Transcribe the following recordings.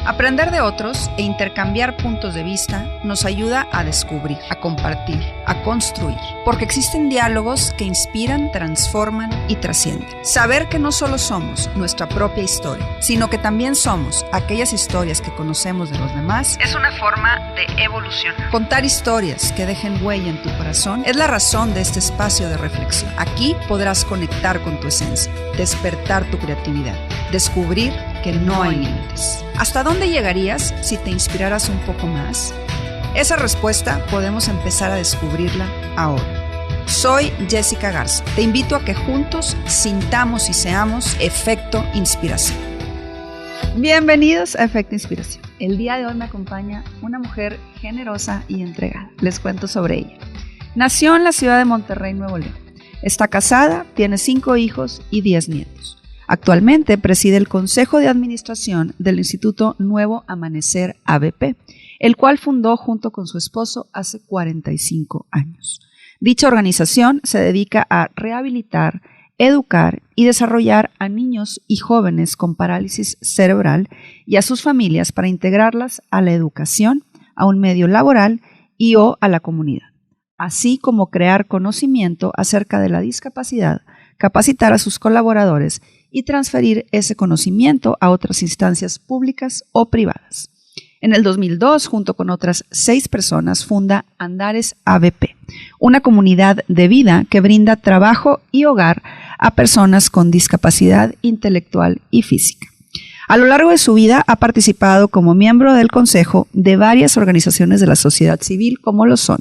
Aprender de otros e intercambiar puntos de vista nos ayuda a descubrir, a compartir, a construir, porque existen diálogos que inspiran, transforman y trascienden. Saber que no solo somos nuestra propia historia, sino que también somos aquellas historias que conocemos de los demás, es una forma de evolucionar. Contar historias que dejen huella en tu corazón es la razón de este espacio de reflexión. Aquí podrás conectar con tu esencia, despertar tu creatividad, descubrir que no hay límites. ¿Hasta dónde llegarías si te inspiraras un poco más? Esa respuesta podemos empezar a descubrirla ahora. Soy Jessica Garza. Te invito a que juntos sintamos y seamos Efecto Inspiración. Bienvenidos a Efecto Inspiración. El día de hoy me acompaña una mujer generosa y entregada. Les cuento sobre ella. Nació en la ciudad de Monterrey, Nuevo León. Está casada, tiene 5 hijos y 10 nietos. Actualmente preside el Consejo de Administración del Instituto Nuevo Amanecer ABP, el cual fundó junto con su esposo hace 45 años. Dicha organización se dedica a rehabilitar, educar y desarrollar a niños y jóvenes con parálisis cerebral y a sus familias para integrarlas a la educación, a un medio laboral y o a la comunidad, así como crear conocimiento acerca de la discapacidad, capacitar a sus colaboradores y transferir ese conocimiento a otras instancias públicas o privadas. En el 2002, junto con otras 6 personas, funda Andares ABP, una comunidad de vida que brinda trabajo y hogar a personas con discapacidad intelectual y física. A lo largo de su vida ha participado como miembro del consejo de varias organizaciones de la sociedad civil, como lo son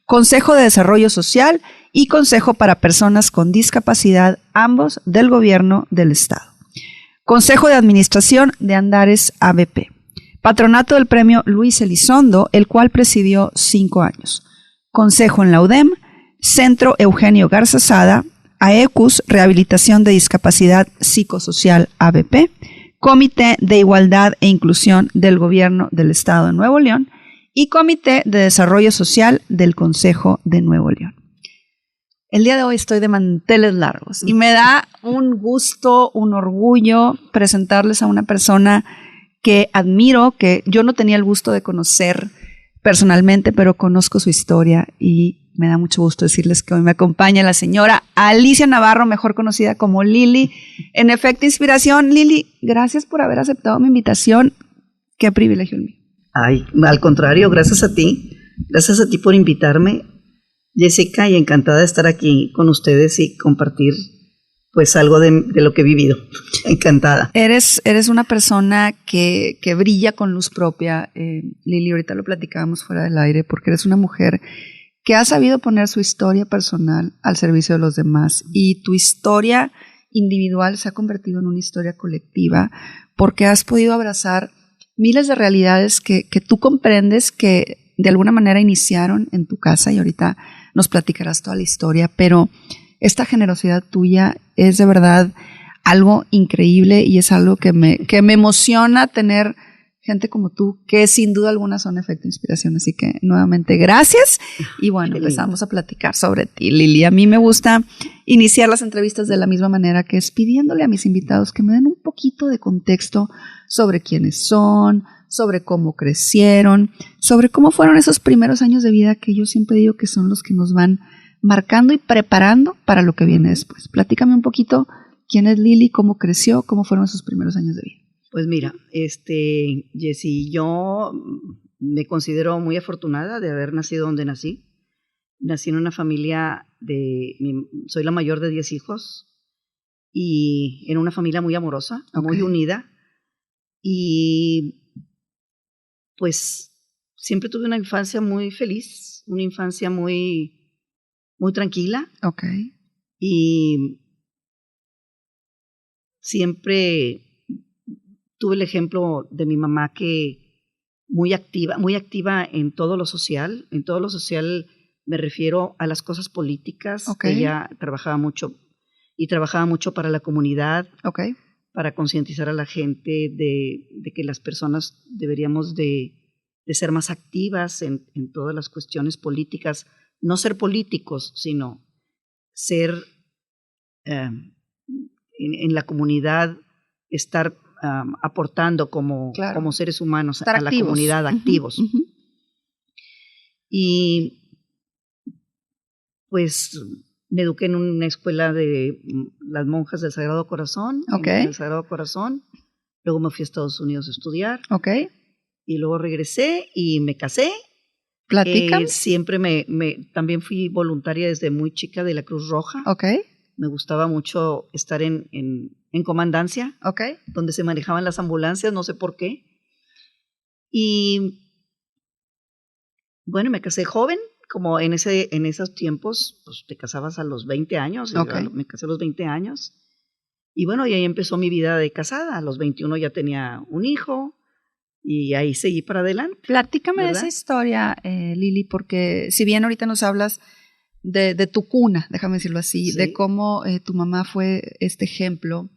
Consejo de Desarrollo Social y Consejo para Personas con Discapacidad, ambos del Gobierno del Estado. Consejo de Administración de Andares ABP. Patronato del Premio Luis Elizondo, el cual presidió 5 años. Consejo en la UDEM, Centro Eugenio Garza Sada, AECUS, Rehabilitación de Discapacidad Psicosocial ABP, Comité de Igualdad e Inclusión del Gobierno del Estado de Nuevo León y Comité de Desarrollo Social del Consejo de Nuevo León. El día de hoy estoy de manteles largos y me da un gusto, un orgullo presentarles a una persona que admiro, que yo no tenía el gusto de conocer personalmente, pero conozco su historia y me da mucho gusto decirles que hoy me acompaña la señora Alicia Navarro, mejor conocida como Lili, en Efecto Inspiración. Lili, gracias por haber aceptado mi invitación. Qué privilegio el mío. Ay, al contrario, gracias a ti por invitarme, Jessica, y encantada de estar aquí con ustedes y compartir pues algo de lo que he vivido. Encantada. Eres una persona que brilla con luz propia, Lili, ahorita lo platicábamos fuera del aire, porque eres una mujer que ha sabido poner su historia personal al servicio de los demás y tu historia individual se ha convertido en una historia colectiva porque has podido abrazar miles de realidades que tú comprendes que de alguna manera iniciaron en tu casa y ahorita nos platicarás toda la historia, pero esta generosidad tuya es de verdad algo increíble y es algo que me emociona tener gente como tú, que sin duda alguna son Efecto Inspiración. Así que nuevamente gracias y bueno, empezamos a platicar sobre ti, Lili. A mí me gusta iniciar las entrevistas de la misma manera, que es pidiéndole a mis invitados que me den un poquito de contexto sobre quiénes son, sobre cómo crecieron, sobre cómo fueron esos primeros años de vida que yo siempre digo que son los que nos van marcando y preparando para lo que viene después. Platícame un poquito quién es Lili, cómo creció, cómo fueron esos primeros años de vida. Pues mira, Jessy, yo me considero muy afortunada de haber nacido donde nací. Nací en una familia soy la mayor de 10 hijos y en una familia muy amorosa, muy unida. Y pues siempre tuve una infancia muy feliz, una infancia muy, muy tranquila. Okay. Y siempre tuve el ejemplo de mi mamá, que muy activa en todo lo social. En todo lo social me refiero a las cosas políticas. Okay. Ella trabajaba mucho para la comunidad, para concientizar a la gente de que las personas deberíamos de ser más activas en todas las cuestiones políticas. No ser políticos, sino ser en la comunidad, estar aportando como seres humanos estar a activos. La comunidad, activos. Y pues me eduqué en una escuela de las monjas del Sagrado Corazón, en el Sagrado Corazón. Luego me fui a Estados Unidos a estudiar. Y luego regresé y me casé. Platícame. Siempre también fui voluntaria desde muy chica de la Cruz Roja. Me gustaba mucho estar en comandancia, donde se manejaban las ambulancias, no sé por qué. Y bueno, me casé joven, como en esos tiempos, pues te casabas a los 20 años. Me casé a los 20 años. Y bueno, y ahí empezó mi vida de casada. A los 21 ya tenía un hijo. Y ahí seguí para adelante. Platícame de esa historia, Lili, porque si bien ahorita nos hablas de tu cuna, déjame decirlo así, de cómo tu mamá fue este ejemplo,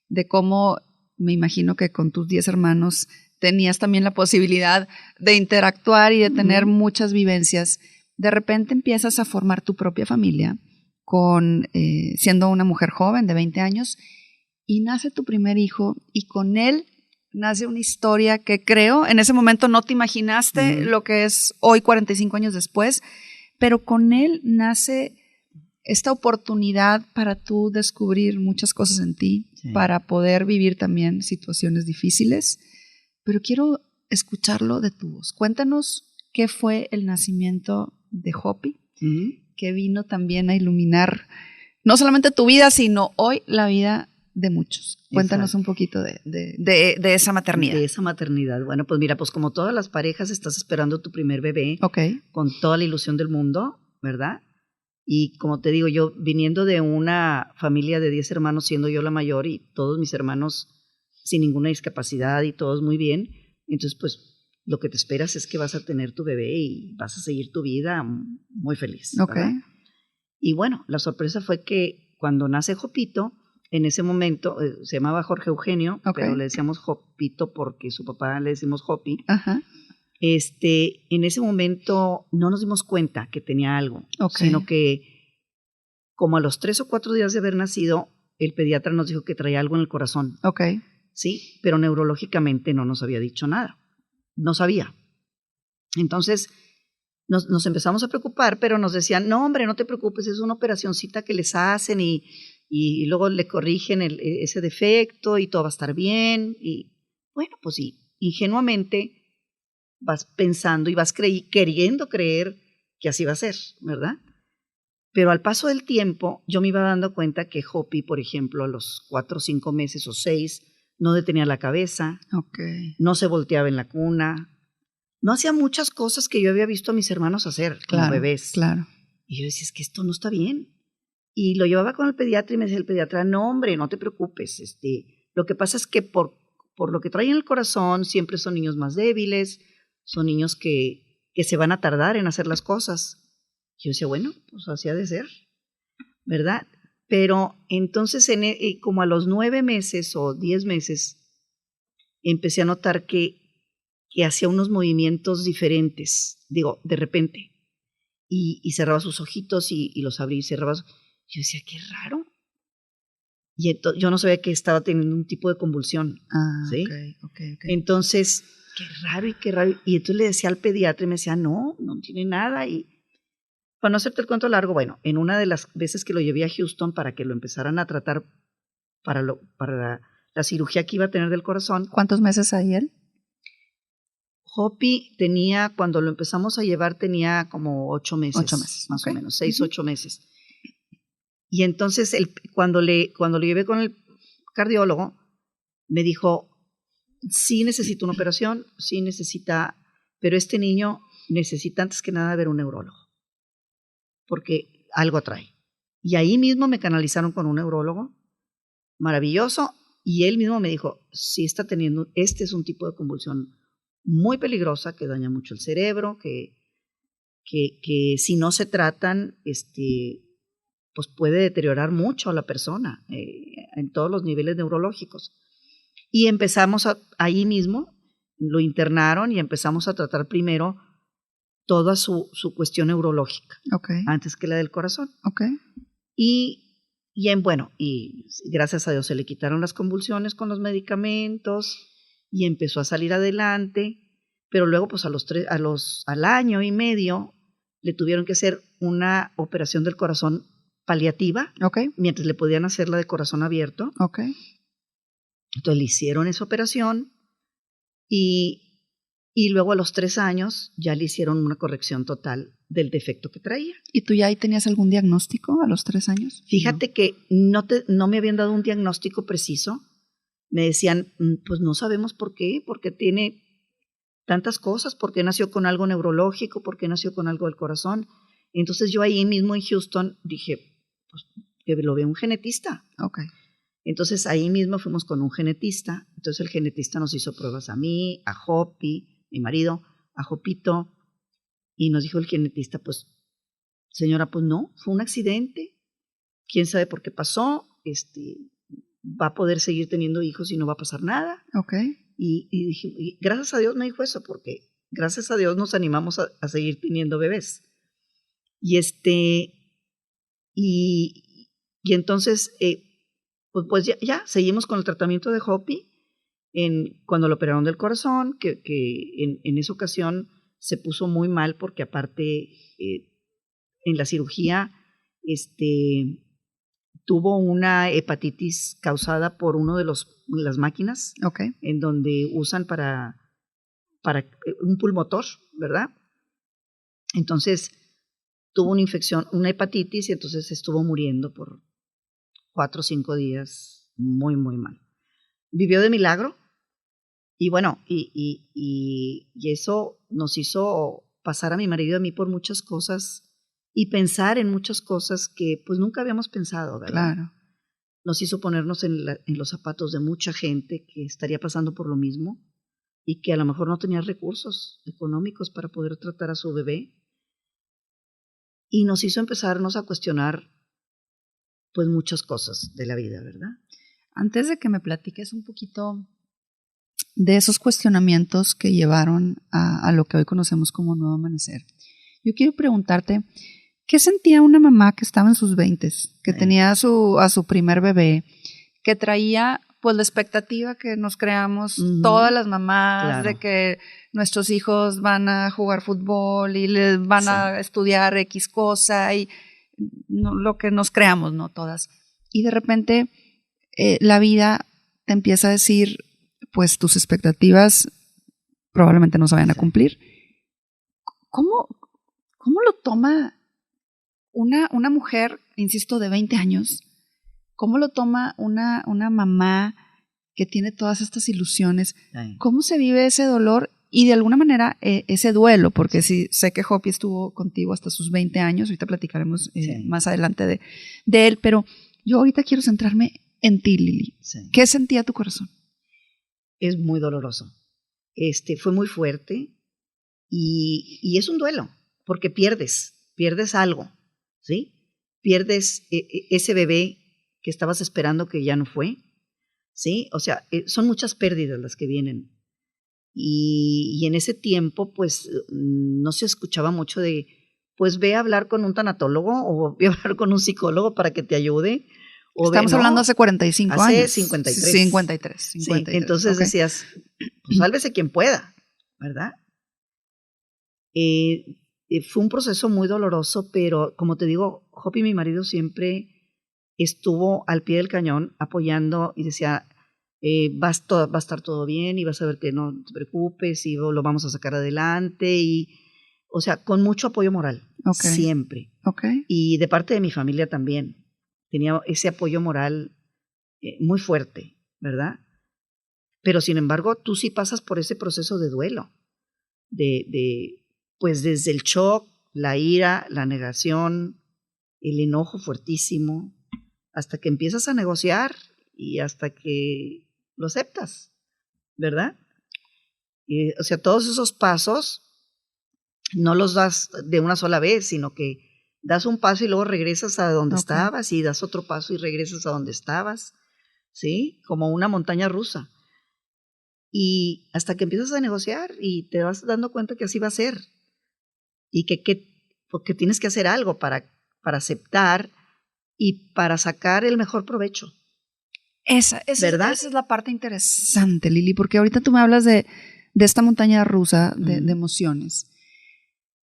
de cómo me imagino que con tus 10 hermanos tenías también la posibilidad de interactuar y de tener muchas vivencias. De repente empiezas a formar tu propia familia siendo una mujer joven de 20 años y nace tu primer hijo y con él nace una historia que creo, en ese momento no te imaginaste lo que es hoy 45 años después, pero con él nace esta oportunidad para tú descubrir muchas cosas en ti, para poder vivir también situaciones difíciles, pero quiero escucharlo de tu voz. Cuéntanos qué fue el nacimiento de Hopi, que vino también a iluminar no solamente tu vida, sino hoy la vida de muchos. Cuéntanos un poquito de esa maternidad. De esa maternidad. Bueno, pues mira, pues como todas las parejas estás esperando tu primer bebé con toda la ilusión del mundo, ¿verdad? Y como te digo, yo viniendo de una familia de 10 hermanos, siendo yo la mayor y todos mis hermanos sin ninguna discapacidad y todos muy bien, entonces pues lo que te esperas es que vas a tener tu bebé y vas a seguir tu vida muy feliz, ¿verdad? Y bueno, la sorpresa fue que cuando nace Jopito, en ese momento se llamaba Jorge Eugenio, pero le decíamos Jopito porque su papá le decimos Hopi. En ese momento no nos dimos cuenta que tenía algo, sino que como a los 3 o 4 días de haber nacido, el pediatra nos dijo que traía algo en el corazón. Sí, pero neurológicamente no nos había dicho nada. No sabía. Entonces nos empezamos a preocupar, pero nos decían, no hombre, no te preocupes, es una operacioncita que les hacen y luego le corrigen ese defecto y todo va a estar bien. Y bueno, pues sí, ingenuamente vas pensando y vas queriendo creer que así va a ser, ¿verdad? Pero al paso del tiempo yo me iba dando cuenta que Hopi, por ejemplo, a los 4 o 5 meses o 6, no detenía la cabeza, no se volteaba en la cuna, no hacía muchas cosas que yo había visto a mis hermanos hacer como bebés. Y yo decía, es que esto no está bien. Y lo llevaba con el pediatra y me decía el pediatra, no hombre, no te preocupes, lo que pasa es que por lo que traen en el corazón siempre son niños más débiles, son niños que se van a tardar en hacer las cosas. Yo decía, bueno, pues así ha de ser, ¿verdad? Pero entonces como a los 9 meses o 10 meses empecé a notar que hacía unos movimientos diferentes, digo, de repente, y cerraba sus ojitos y los abría y cerraba. Yo decía, qué raro. Y yo no sabía que estaba teniendo un tipo de convulsión. ¿Sí? Entonces, qué raro. Y entonces le decía al pediatra y me decía, no tiene nada. Y para no hacerte el cuento largo, bueno, en una de las veces que lo llevé a Houston para que lo empezaran a tratar para la cirugía que iba a tener del corazón. ¿Cuántos meses hay él? Hopi cuando lo empezamos a llevar, tenía como 8 meses. 8 meses. Más o menos, 6, 8 meses. Y entonces cuando lo llevé con el cardiólogo, me dijo, sí necesita una operación, sí necesita, pero este niño necesita antes que nada ver un neurólogo, porque algo trae. Y ahí mismo me canalizaron con un neurólogo, maravilloso, y él mismo me dijo, sí está teniendo, este es un tipo de convulsión muy peligrosa que daña mucho el cerebro, que si no se tratan, pues puede deteriorar mucho a la persona en todos los niveles neurológicos. Y empezamos ahí mismo, lo internaron y empezamos a tratar primero toda su cuestión neurológica, antes que la del corazón. Y y gracias a Dios se le quitaron las convulsiones con los medicamentos y empezó a salir adelante, pero luego pues al año y medio le tuvieron que hacer una operación del corazón paliativa, mientras le podían hacer la de corazón abierto. Entonces le hicieron esa operación y luego a los 3 años ya le hicieron una corrección total del defecto que traía. ¿Y tú ya ahí tenías algún diagnóstico a los 3 años? Fíjate que no me habían dado un diagnóstico preciso. Me decían, pues no sabemos por qué, porque tiene tantas cosas, porque nació con algo neurológico, porque nació con algo del corazón. Entonces yo ahí mismo en Houston dije, pues que lo vea un genetista. Entonces ahí mismo fuimos con un genetista. Entonces el genetista nos hizo pruebas a mí, a Hopi, mi marido, a Jopito, y nos dijo el genetista, pues señora, pues no, fue un accidente, quién sabe por qué pasó, va a poder seguir teniendo hijos y no va a pasar nada. Y dije, y gracias a Dios me dijo eso, porque gracias a Dios nos animamos a seguir teniendo bebés. Y entonces, pues ya seguimos con el tratamiento de Hopi. Cuando lo operaron del corazón, que en esa ocasión se puso muy mal porque aparte en la cirugía tuvo una hepatitis causada por uno de las máquinas en donde usan para un pulmotor, ¿verdad? Entonces tuvo una infección, una hepatitis, y entonces estuvo muriendo por 4 o 5 días muy, muy mal. Vivió de milagro. Y bueno, y eso nos hizo pasar a mi marido y a mí por muchas cosas y pensar en muchas cosas que pues nunca habíamos pensado, ¿verdad? Claro. Nos hizo ponernos en los zapatos de mucha gente que estaría pasando por lo mismo y que a lo mejor no tenía recursos económicos para poder tratar a su bebé. Y nos hizo empezarnos a cuestionar pues muchas cosas de la vida, ¿verdad? Antes de que me platiques un poquito de esos cuestionamientos que llevaron a lo que hoy conocemos como Nuevo Amanecer, yo quiero preguntarte, ¿qué sentía una mamá que estaba en sus 20s, que tenía a su primer bebé, que traía pues la expectativa que nos creamos todas las mamás de que nuestros hijos van a jugar fútbol y les van a estudiar X cosa y no, lo que nos creamos, ¿no? Todas. Y de repente la vida te empieza a decir, pues tus expectativas probablemente no se vayan a cumplir. ¿Cómo lo toma una mujer, insisto, de 20 años? ¿Cómo lo toma una mamá que tiene todas estas ilusiones? ¿Cómo se vive ese dolor y de alguna manera ese duelo? Porque sí, sé que Hopi estuvo contigo hasta sus 20 años, ahorita platicaremos más adelante de él, pero yo ahorita quiero centrarme en ti, Lili. ¿Qué sentía tu corazón? Es muy doloroso. Fue muy fuerte y es un duelo, porque pierdes algo, ¿sí? Pierdes ese bebé que estabas esperando que ya no fue, ¿sí? O sea, son muchas pérdidas las que vienen. Y en ese tiempo, pues, no se escuchaba mucho de, pues, ve a hablar con un tanatólogo o ve a hablar con un psicólogo para que te ayude. Estamos hablando hace 45 años. Hace 53. 53. Sí, entonces decías, pues sálvese quien pueda, ¿verdad? Fue un proceso muy doloroso, pero como te digo, Hopi, mi marido, siempre estuvo al pie del cañón apoyando y decía, va a estar todo bien y vas a ver que no te preocupes y lo vamos a sacar adelante. O sea, con mucho apoyo moral, siempre. Y de parte de mi familia también. Tenía ese apoyo moral muy fuerte, ¿verdad? Pero sin embargo, tú sí pasas por ese proceso de duelo, pues desde el shock, la ira, la negación, el enojo fuertísimo, hasta que empiezas a negociar y hasta que lo aceptas, ¿verdad? O sea, todos esos pasos no los das de una sola vez, sino que das un paso y luego regresas a donde estabas y das otro paso y regresas a donde estabas, ¿sí? Como una montaña rusa. Y hasta que empiezas a negociar y te vas dando cuenta que así va a ser y porque tienes que hacer algo para aceptar y para sacar el mejor provecho. ¿Verdad? Esa es la parte interesante, Lili, porque ahorita tú me hablas de esta montaña rusa de emociones.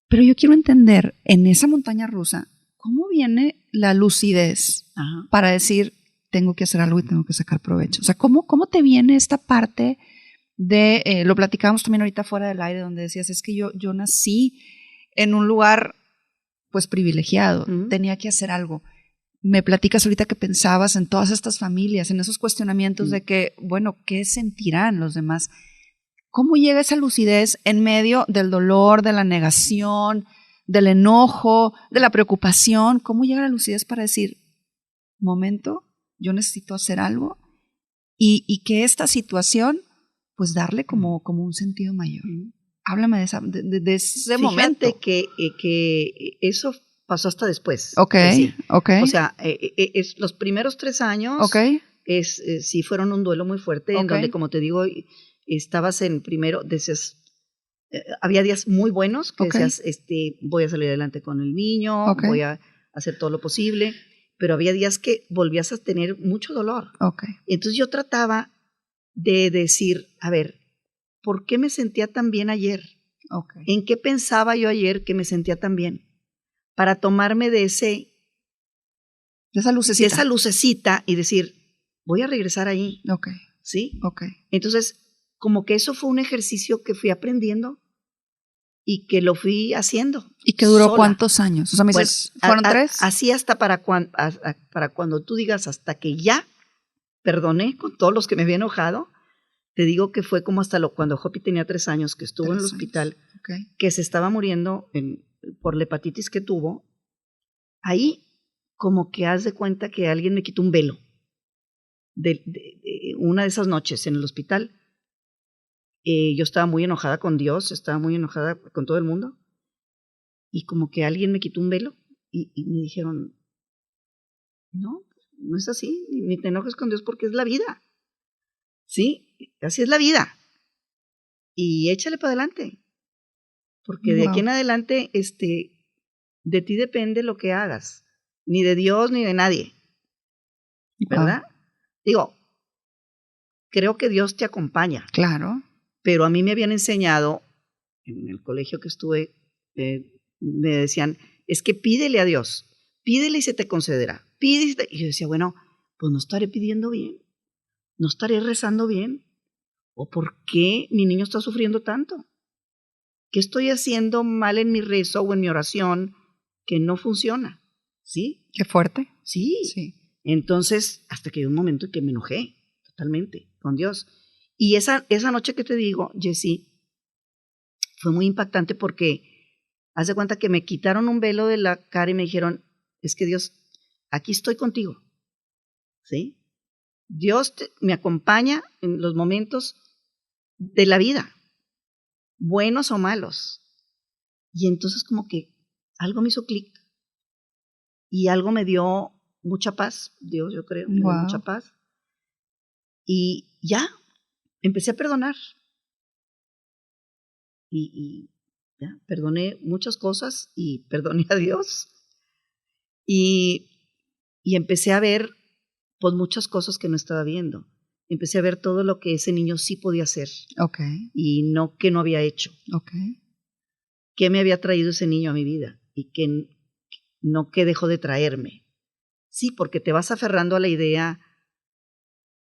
Pero yo quiero entender, en esa montaña rusa, ¿cómo viene la lucidez para decir, tengo que hacer algo y tengo que sacar provecho? O sea, ¿cómo te viene esta parte de, lo platicábamos también ahorita fuera del aire, donde decías, es que yo nací en un lugar, pues, privilegiado, tenía que hacer algo. Me platicas ahorita que pensabas en todas estas familias, en esos cuestionamientos de que, bueno, ¿qué sentirán los demás? ¿Cómo llega esa lucidez en medio del dolor, de la negación, del enojo, de la preocupación? ¿Cómo llega la lucidez para decir, momento, yo necesito hacer algo y que esta situación, pues darle como un sentido mayor? Háblame de ese momento. Fíjate que eso pasó hasta después. Ok. O sea, los primeros 3 años sí fueron un duelo muy fuerte, en donde, como te digo, estabas en primero, decías, había días muy buenos que decías, voy a salir adelante con el niño, voy a hacer todo lo posible, pero había días que volvías a tener mucho dolor. Entonces yo trataba de decir, a ver, ¿por qué me sentía tan bien ayer? ¿En qué pensaba yo ayer que me sentía tan bien? Para tomarme de esa lucecita y decir, voy a regresar ahí. ¿Sí? Entonces, como que eso fue un ejercicio que fui aprendiendo y que lo fui haciendo. ¿Y que duró sola. ¿Cuántos años? O sea, me dices, ¿fueron 3? Así hasta para cuando tú digas, hasta que ya perdoné con todos los que me había enojado, te digo que fue como hasta cuando Hopi tenía 3 años, que estuvo en el hospital, que se estaba muriendo por la hepatitis que tuvo. Ahí como que haz de cuenta que alguien me quitó un velo de una de esas noches en el hospital. Yo estaba muy enojada con Dios, estaba muy enojada con todo el mundo, y como que alguien me quitó un velo y me dijeron, no es así, ni te enojes con Dios porque es la vida. Sí, así es la vida. Y échale para adelante. Porque de aquí en adelante, de ti depende lo que hagas. Ni de Dios ni de nadie. ¿Verdad? Digo, creo que Dios te acompaña. Claro. Pero a mí me habían enseñado, en el colegio que estuve, me decían, es que pídele a Dios. Pídele y se te concederá. Y yo decía, bueno, pues no estaré pidiendo bien. ¿No estaré rezando bien? ¿O por qué mi niño está sufriendo tanto? ¿Qué estoy haciendo mal en mi rezo o en mi oración que no funciona? ¿Sí? Qué fuerte. Sí. Entonces, hasta que llegó un momento en que me enojé totalmente con Dios. Y esa noche que te digo, Jessy, fue muy impactante porque haz de cuenta que me quitaron un velo de la cara y me dijeron, es que Dios, aquí estoy contigo. ¿Sí? Dios me acompaña en los momentos de la vida, buenos o malos. Y entonces como que algo me hizo clic y algo me dio mucha paz, Dios, yo creo, me dio mucha paz. Y ya, empecé a perdonar. Y ya, perdoné muchas cosas y perdoné a Dios. Y empecé a ver pues muchas cosas que no estaba viendo. Empecé a ver todo lo que ese niño sí podía hacer. Y no que no había hecho. ¿Qué me había traído ese niño a mi vida? Y que dejó de traerme. Sí, porque te vas aferrando a la idea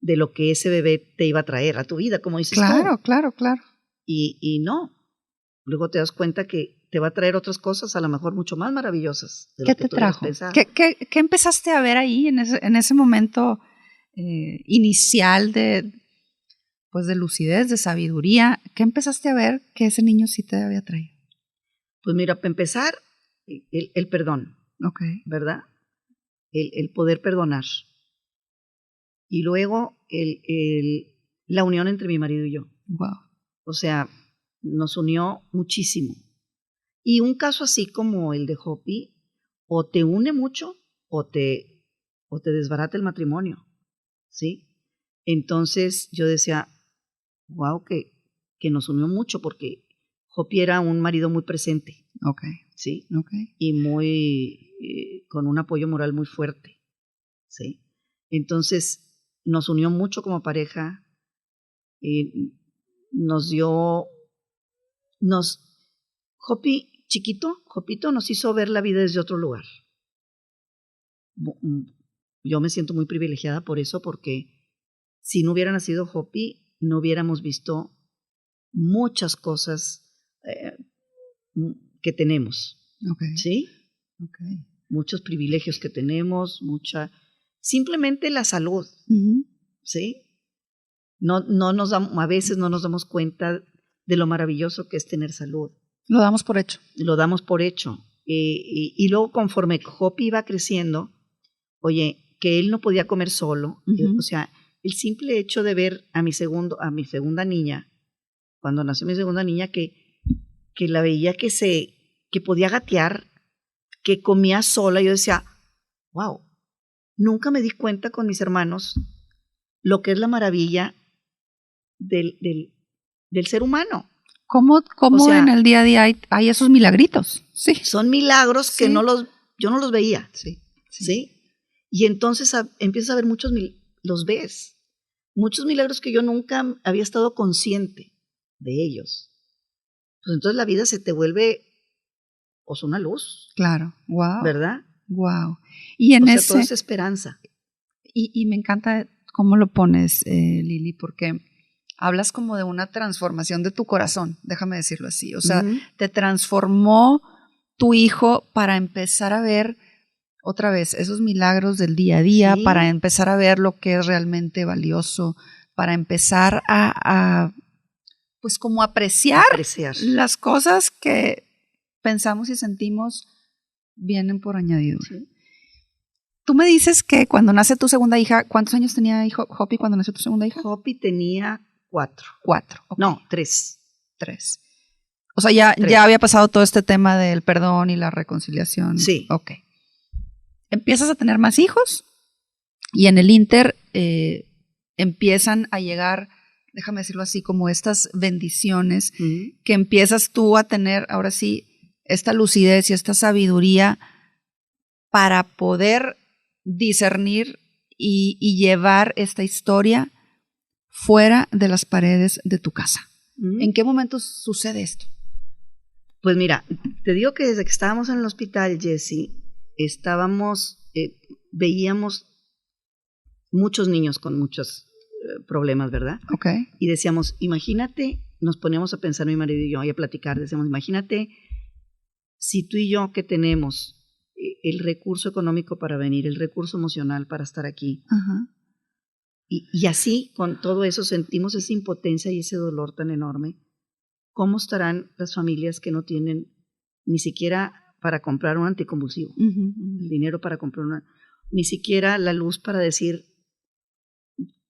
de lo que ese bebé te iba a traer a tu vida, como dices tú. Claro. Y no. Luego te das cuenta que te va a traer otras cosas, a lo mejor mucho más maravillosas. ¿Qué te trajo? ¿Qué empezaste a ver ahí en ese momento inicial de lucidez, de sabiduría? ¿Qué empezaste a ver que ese niño sí te había traído? Pues mira, para empezar, el perdón, ¿verdad? El poder perdonar. Y luego la unión entre mi marido y yo. O sea, nos unió muchísimo. Y un caso así como el de Hopi, o te une mucho o te desbarata el matrimonio, ¿sí? Entonces yo decía, wow, que nos unió mucho porque Hopi era un marido muy presente, ¿sí? Y muy con un apoyo moral muy fuerte. ¿sí? Entonces, nos unió mucho como pareja, Jopito nos hizo ver la vida desde otro lugar. Yo me siento muy privilegiada por eso, porque si no hubiera nacido Jopi, no hubiéramos visto muchas cosas que tenemos, ¿sí? Muchos privilegios que tenemos, simplemente la salud, ¿sí? A veces no nos damos cuenta de lo maravilloso que es tener salud. Lo damos por hecho. Y luego, conforme Jopi iba creciendo, que él no podía comer solo, o sea, el simple hecho de ver a mi segunda niña, cuando nació mi segunda niña, que la veía que podía gatear, que comía sola, yo decía, wow, nunca me di cuenta con mis hermanos lo que es la maravilla del ser humano. ¿Cómo en el día a día hay esos milagritos? Sí. Son milagros que yo no los veía. Sí. Y entonces empiezas a ver los ves. Muchos milagros que yo nunca había estado consciente de ellos. Pues entonces la vida se te vuelve una luz. Claro, wow. ¿Verdad? Wow. Y todo es esperanza. Y me encanta cómo lo pones, Lili, porque hablas como de una transformación de tu corazón, déjame decirlo así. O sea, te transformó tu hijo para empezar a ver otra vez esos milagros del día a día, para empezar a ver lo que es realmente valioso, para empezar a pues como apreciar las cosas que pensamos y sentimos vienen por añadidura. Sí. Tú me dices que cuando nace tu segunda hija, ¿cuántos años tenía Jopi cuando nació tu segunda hija? Jopi tenía 4. 4. Okay. No, 3. O sea, ya había pasado todo este tema del perdón y la reconciliación. Sí. Ok. Empiezas a tener más hijos y en el inter empiezan a llegar, déjame decirlo así, como estas bendiciones que empiezas tú a tener, ahora sí, esta lucidez y esta sabiduría para poder discernir y llevar esta historia fuera de las paredes de tu casa. ¿En qué momento sucede esto? Pues mira, te digo que desde que estábamos en el hospital, Jessie, veíamos muchos niños con muchos problemas, ¿verdad? Okay. Y decíamos, imagínate, nos poníamos a pensar mi marido y yo y a platicar, decíamos, imagínate si tú y yo que tenemos el recurso económico para venir, el recurso emocional para estar aquí, y así con todo eso sentimos esa impotencia y ese dolor tan enorme, ¿cómo estarán las familias que no tienen ni siquiera para comprar un anticonvulsivo, el dinero para comprar ni siquiera la luz para decir,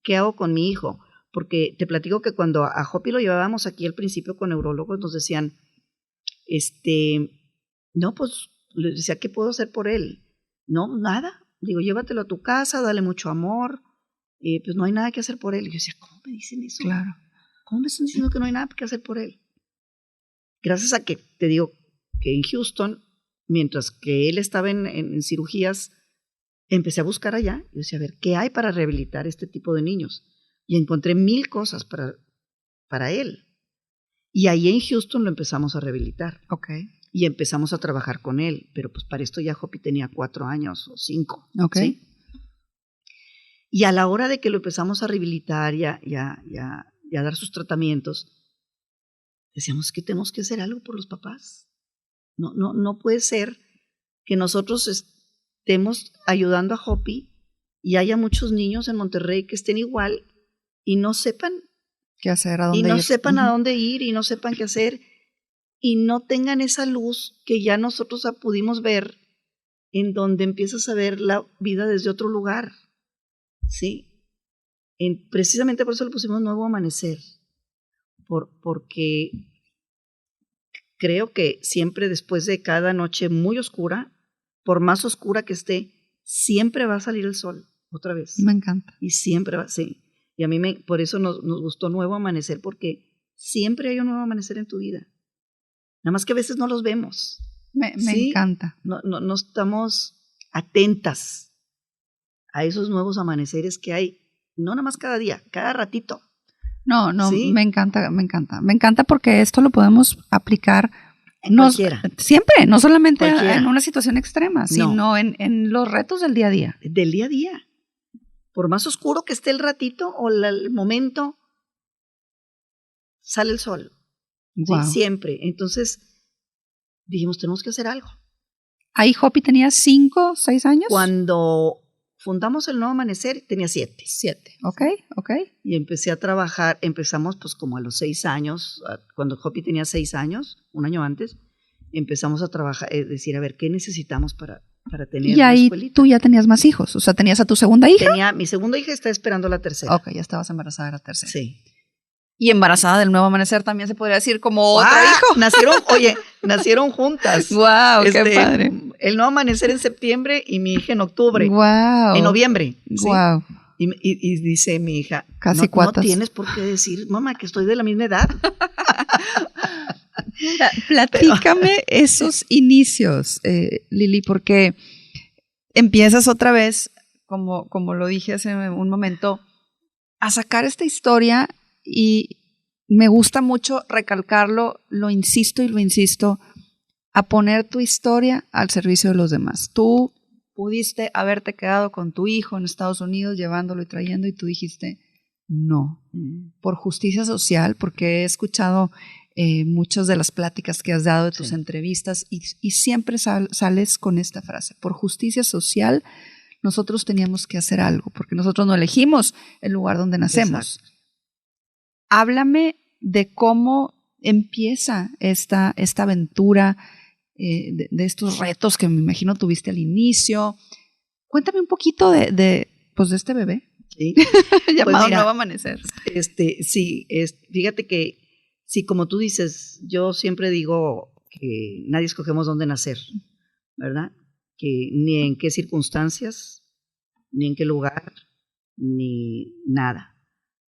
¿qué hago con mi hijo? Porque te platico que cuando a Jopi lo llevábamos aquí al principio con neurólogos, nos decían, no, pues, les decía, ¿qué puedo hacer por él? No, nada. Digo, llévatelo a tu casa, dale mucho amor, pues no hay nada que hacer por él. Y yo decía, ¿cómo me dicen eso? Claro. ¿Cómo me están diciendo que no hay nada que hacer por él? Gracias a que, te digo, que en Houston, mientras que él estaba en cirugías, empecé a buscar allá. Y decía, a ver, ¿qué hay para rehabilitar este tipo de niños? Y encontré 1000 cosas para él. Y ahí en Houston lo empezamos a rehabilitar. Okay. Y empezamos a trabajar con él. Pero pues para esto ya Jopi tenía 4 años o 5. Okay. ¿Sí? Y a la hora de que lo empezamos a rehabilitar y a dar sus tratamientos, decíamos que tenemos que hacer algo por los papás. No puede ser que nosotros estemos ayudando a Jopi y haya muchos niños en Monterrey que estén igual y no sepan qué hacer, a dónde ir. Y no ir. sepan a dónde ir y no sepan qué hacer y no tengan esa luz que ya nosotros pudimos ver, en donde empiezas a ver la vida desde otro lugar. ¿Sí? Precisamente por eso le pusimos Nuevo Amanecer, porque creo que siempre después de cada noche muy oscura, por más oscura que esté, siempre va a salir el sol otra vez. Me encanta. Y siempre va, sí. Y a mí por eso nos gustó Nuevo Amanecer, porque siempre hay un nuevo amanecer en tu vida. Nada más que a veces no los vemos. Me ¿sí? encanta. No estamos atentas a esos nuevos amaneceres que hay, no nada más cada día, cada ratito. No, ¿Sí? me encanta. Me encanta porque esto lo podemos aplicar Cualquiera. Siempre, no solamente Cualquiera. en una situación extrema, No. sino en los retos del día a día. Del día a día. Por más oscuro que esté el ratito o el momento, sale el sol. Wow. ¿Sí? Siempre. Entonces, dijimos, tenemos que hacer algo. Ahí Hopi tenía 5, 6 años. Cuando fundamos el Nuevo Amanecer, tenía 7. 7, ok. Y empecé a trabajar, empezamos pues como a los 6 años, cuando Hopi tenía 6 años, un año antes, empezamos a trabajar, decir, a ver, ¿qué necesitamos para tener y ahí escuelita? Tú ya tenías más hijos, o sea, ¿tenías a tu segunda hija? Mi segunda hija está esperando la tercera. Ok, ya estabas embarazada de la tercera. Sí. Y embarazada del Nuevo Amanecer también se podría decir como otro hijo. Nacieron juntas. Wow, qué padre. El Nuevo Amanecer en septiembre y mi hija en octubre. Wow. En noviembre. Wow. ¿Sí? Y dice mi hija, casi cuatas. No tienes por qué decir, mamá, que estoy de la misma edad. Platícame esos inicios, Lili, porque empiezas otra vez, como lo dije hace un momento, a sacar esta historia y me gusta mucho recalcarlo, lo insisto, a poner tu historia al servicio de los demás. Tú pudiste haberte quedado con tu hijo en Estados Unidos llevándolo y trayendo y tú dijiste, no, por justicia social, porque he escuchado muchas de las pláticas que has dado de tus entrevistas y siempre sales con esta frase, por justicia social nosotros teníamos que hacer algo, porque nosotros no elegimos el lugar donde nacemos. Exacto. Háblame de cómo empieza esta aventura, de estos retos que me imagino tuviste al inicio. Cuéntame un poquito de este bebé. Sí. Llamado Pues mira, Nuevo Amanecer. Sí, fíjate que, sí, como tú dices, yo siempre digo que nadie escogemos dónde nacer, ¿verdad? Que ni en qué circunstancias, ni en qué lugar, ni nada.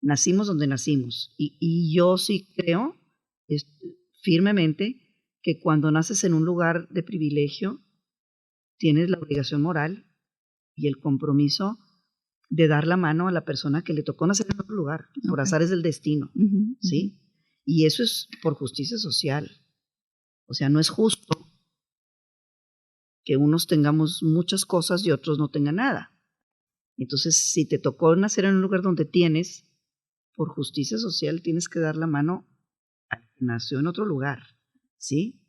Nacimos donde nacimos. Y yo sí creo firmemente que cuando naces en un lugar de privilegio, tienes la obligación moral y el compromiso de dar la mano a la persona que le tocó nacer en otro lugar, por azares del destino, ¿sí? Y eso es por justicia social. O sea, no es justo que unos tengamos muchas cosas y otros no tengan nada. Entonces, si te tocó nacer en un lugar donde tienes, por justicia social tienes que dar la mano a quien nació en otro lugar, ¿sí?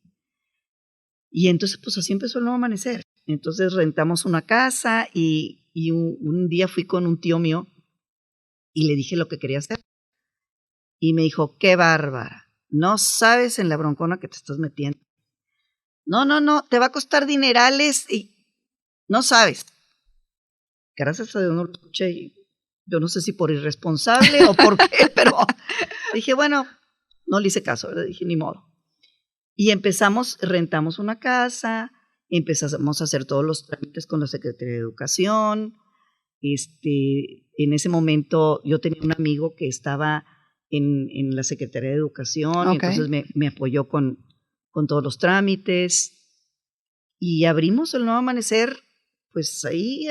Y entonces, pues así empezó el Nuevo Amanecer. Entonces rentamos una casa y un día fui con un tío mío y le dije lo que quería hacer. Y me dijo, qué bárbara, no sabes en la broncona que te estás metiendo. No, te va a costar dinerales y no sabes. Gracias a Dios no lo escuché y yo no sé si por irresponsable o por qué, pero dije, bueno, no le hice caso, le dije, ni modo. Y rentamos una casa, empezamos a hacer todos los trámites con la Secretaría de Educación. En ese momento yo tenía un amigo que estaba en la Secretaría de Educación, y entonces me apoyó con todos los trámites. Y abrimos el Nuevo Amanecer, pues ahí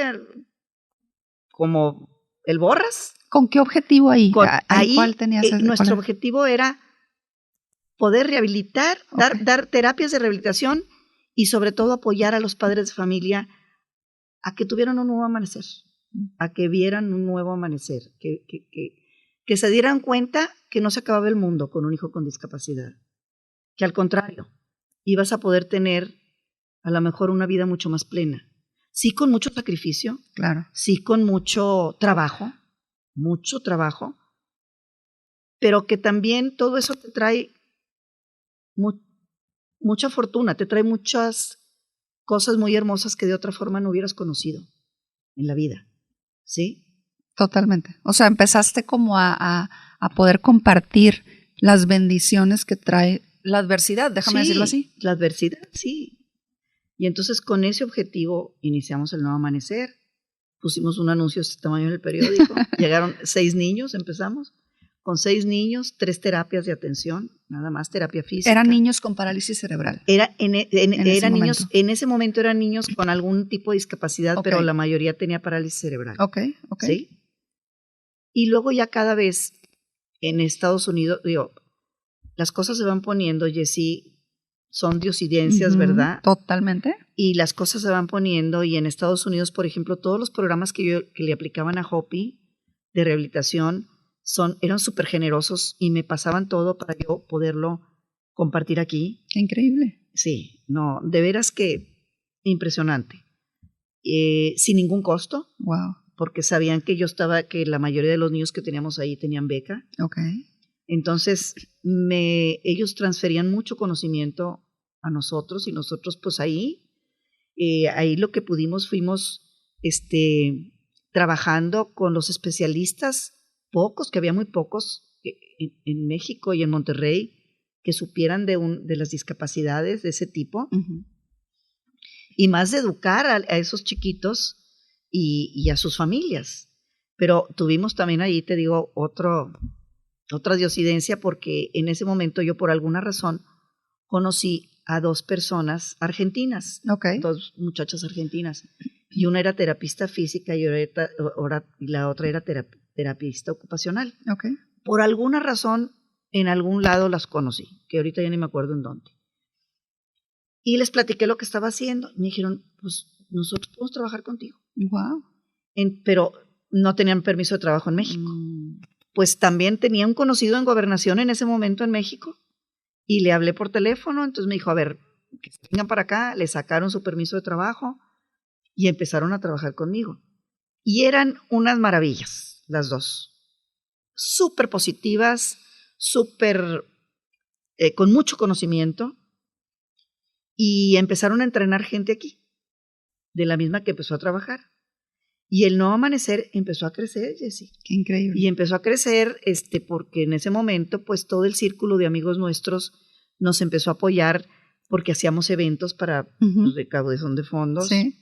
como el borras. ¿Con qué objetivo ahí? Ahí ¿Cuál tenías? Nuestro objetivo era poder rehabilitar, dar terapias de rehabilitación y sobre todo apoyar a los padres de familia a que tuvieran un nuevo amanecer, a que vieran un nuevo amanecer, que se dieran cuenta que no se acababa el mundo con un hijo con discapacidad, que al contrario, ibas a poder tener a lo mejor una vida mucho más plena. Sí, con mucho sacrificio, claro. Sí, con mucho trabajo, pero que también todo eso te trae mucha fortuna, te trae muchas cosas muy hermosas que de otra forma no hubieras conocido en la vida, ¿sí? Totalmente. O sea, empezaste como a poder compartir las bendiciones que trae la adversidad, déjame decirlo así. La adversidad, sí. Y entonces con ese objetivo iniciamos el Nuevo Amanecer, pusimos un anuncio de este tamaño en el periódico, llegaron 6 niños, empezamos, con 6 niños, 3 terapias de atención, nada más terapia física. ¿Eran niños con parálisis cerebral? Eran niños, momento. en ese momento eran niños con algún tipo de discapacidad, Okay. pero la mayoría tenía parálisis cerebral. Ok. ¿Sí? Y luego ya cada vez en Estados Unidos, digo, las cosas se van poniendo, Jessy, son diosidencias, ¿verdad? Totalmente. Y las cosas se van poniendo, y en Estados Unidos, por ejemplo, todos los programas que le aplicaban a Hopi de rehabilitación eran súper generosos y me pasaban todo para yo poderlo compartir aquí. Qué increíble. Sí, no, de veras que impresionante. Sin ningún costo. Wow. Porque sabían que que la mayoría de los niños que teníamos ahí tenían beca. Ok. Entonces, ellos transferían mucho conocimiento a nosotros y nosotros pues ahí lo que pudimos fuimos trabajando con los especialistas, pocos, que había muy pocos en México y en Monterrey, que supieran de las discapacidades de ese tipo, y más de educar a esos chiquitos y a sus familias. Pero tuvimos también ahí, te digo, otra diosidencia, porque en ese momento yo por alguna razón conocí a 2 personas argentinas, 2 muchachas argentinas, y una era terapista física y la otra era terapista ocupacional. Okay. Por alguna razón, en algún lado las conocí, que ahorita ya ni me acuerdo en dónde. Y les platiqué lo que estaba haciendo. Me dijeron, pues nosotros podemos trabajar contigo. Wow. Pero no tenían permiso de trabajo en México. Pues también tenía un conocido en gobernación en ese momento en México y le hablé por teléfono. Entonces me dijo, a ver, que vengan para acá. Le sacaron su permiso de trabajo y empezaron a trabajar conmigo. Y eran unas maravillas, las 2. Súper positivas, súper con mucho conocimiento. Y empezaron a entrenar gente aquí, de la misma que empezó a trabajar. Y el Nuevo Amanecer empezó a crecer, Jessy. Qué increíble. Y empezó a crecer porque en ese momento, pues todo el círculo de amigos nuestros nos empezó a apoyar porque hacíamos eventos para recaudación de fondos. Sí.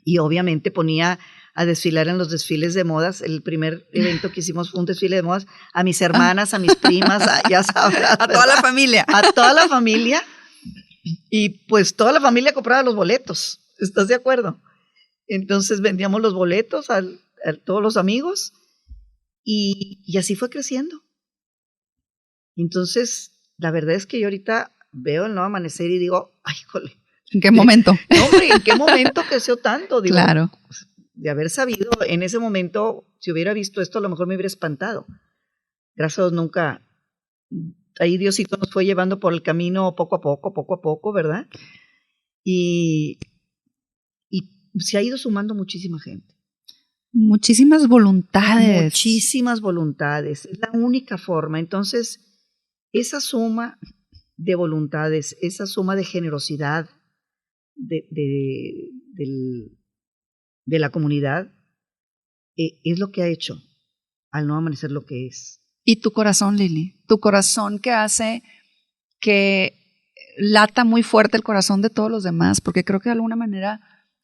Y obviamente ponía a desfilar en los desfiles de modas. El primer evento que hicimos fue un desfile de modas. A mis hermanas, a mis primas, ya sabrás, a toda la familia. A toda la familia. Y pues toda la familia compraba los boletos. ¿Estás de acuerdo? Entonces vendíamos los boletos a todos los amigos y así fue creciendo. Entonces, la verdad es que yo ahorita veo el Nuevo Amanecer y digo, ay, jole. ¿En qué momento? No, hombre, ¿en qué momento creció tanto? Digo, claro. De haber sabido, en ese momento, si hubiera visto esto, a lo mejor me hubiera espantado. Gracias a Dios nunca. Ahí Diosito nos fue llevando por el camino poco a poco, ¿verdad? Y se ha ido sumando muchísima gente. Muchísimas voluntades. Muchísimas voluntades. Es la única forma. Entonces, esa suma de voluntades, esa suma de generosidad de la comunidad, es lo que ha hecho al Nuevo Amanecer lo que es. Y tu corazón, Lili, tu corazón que hace que lata muy fuerte el corazón de todos los demás, porque creo que de alguna manera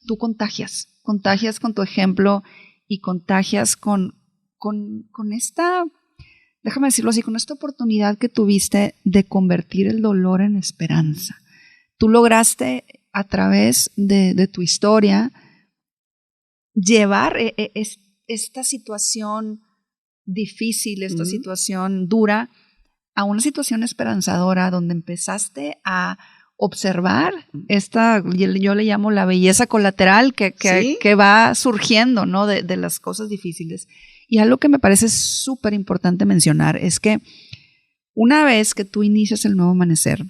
tú contagias con tu ejemplo y contagias con esta, déjame decirlo así, con esta oportunidad que tuviste de convertir el dolor en esperanza. Tú lograste a través de tu historia llevar esta situación difícil, esta situación dura, a una situación esperanzadora donde empezaste a observar esta, yo le llamo la belleza colateral que va surgiendo, ¿no? de las cosas difíciles. Y algo que me parece súper importante mencionar es que una vez que tú inicias el Nuevo Amanecer,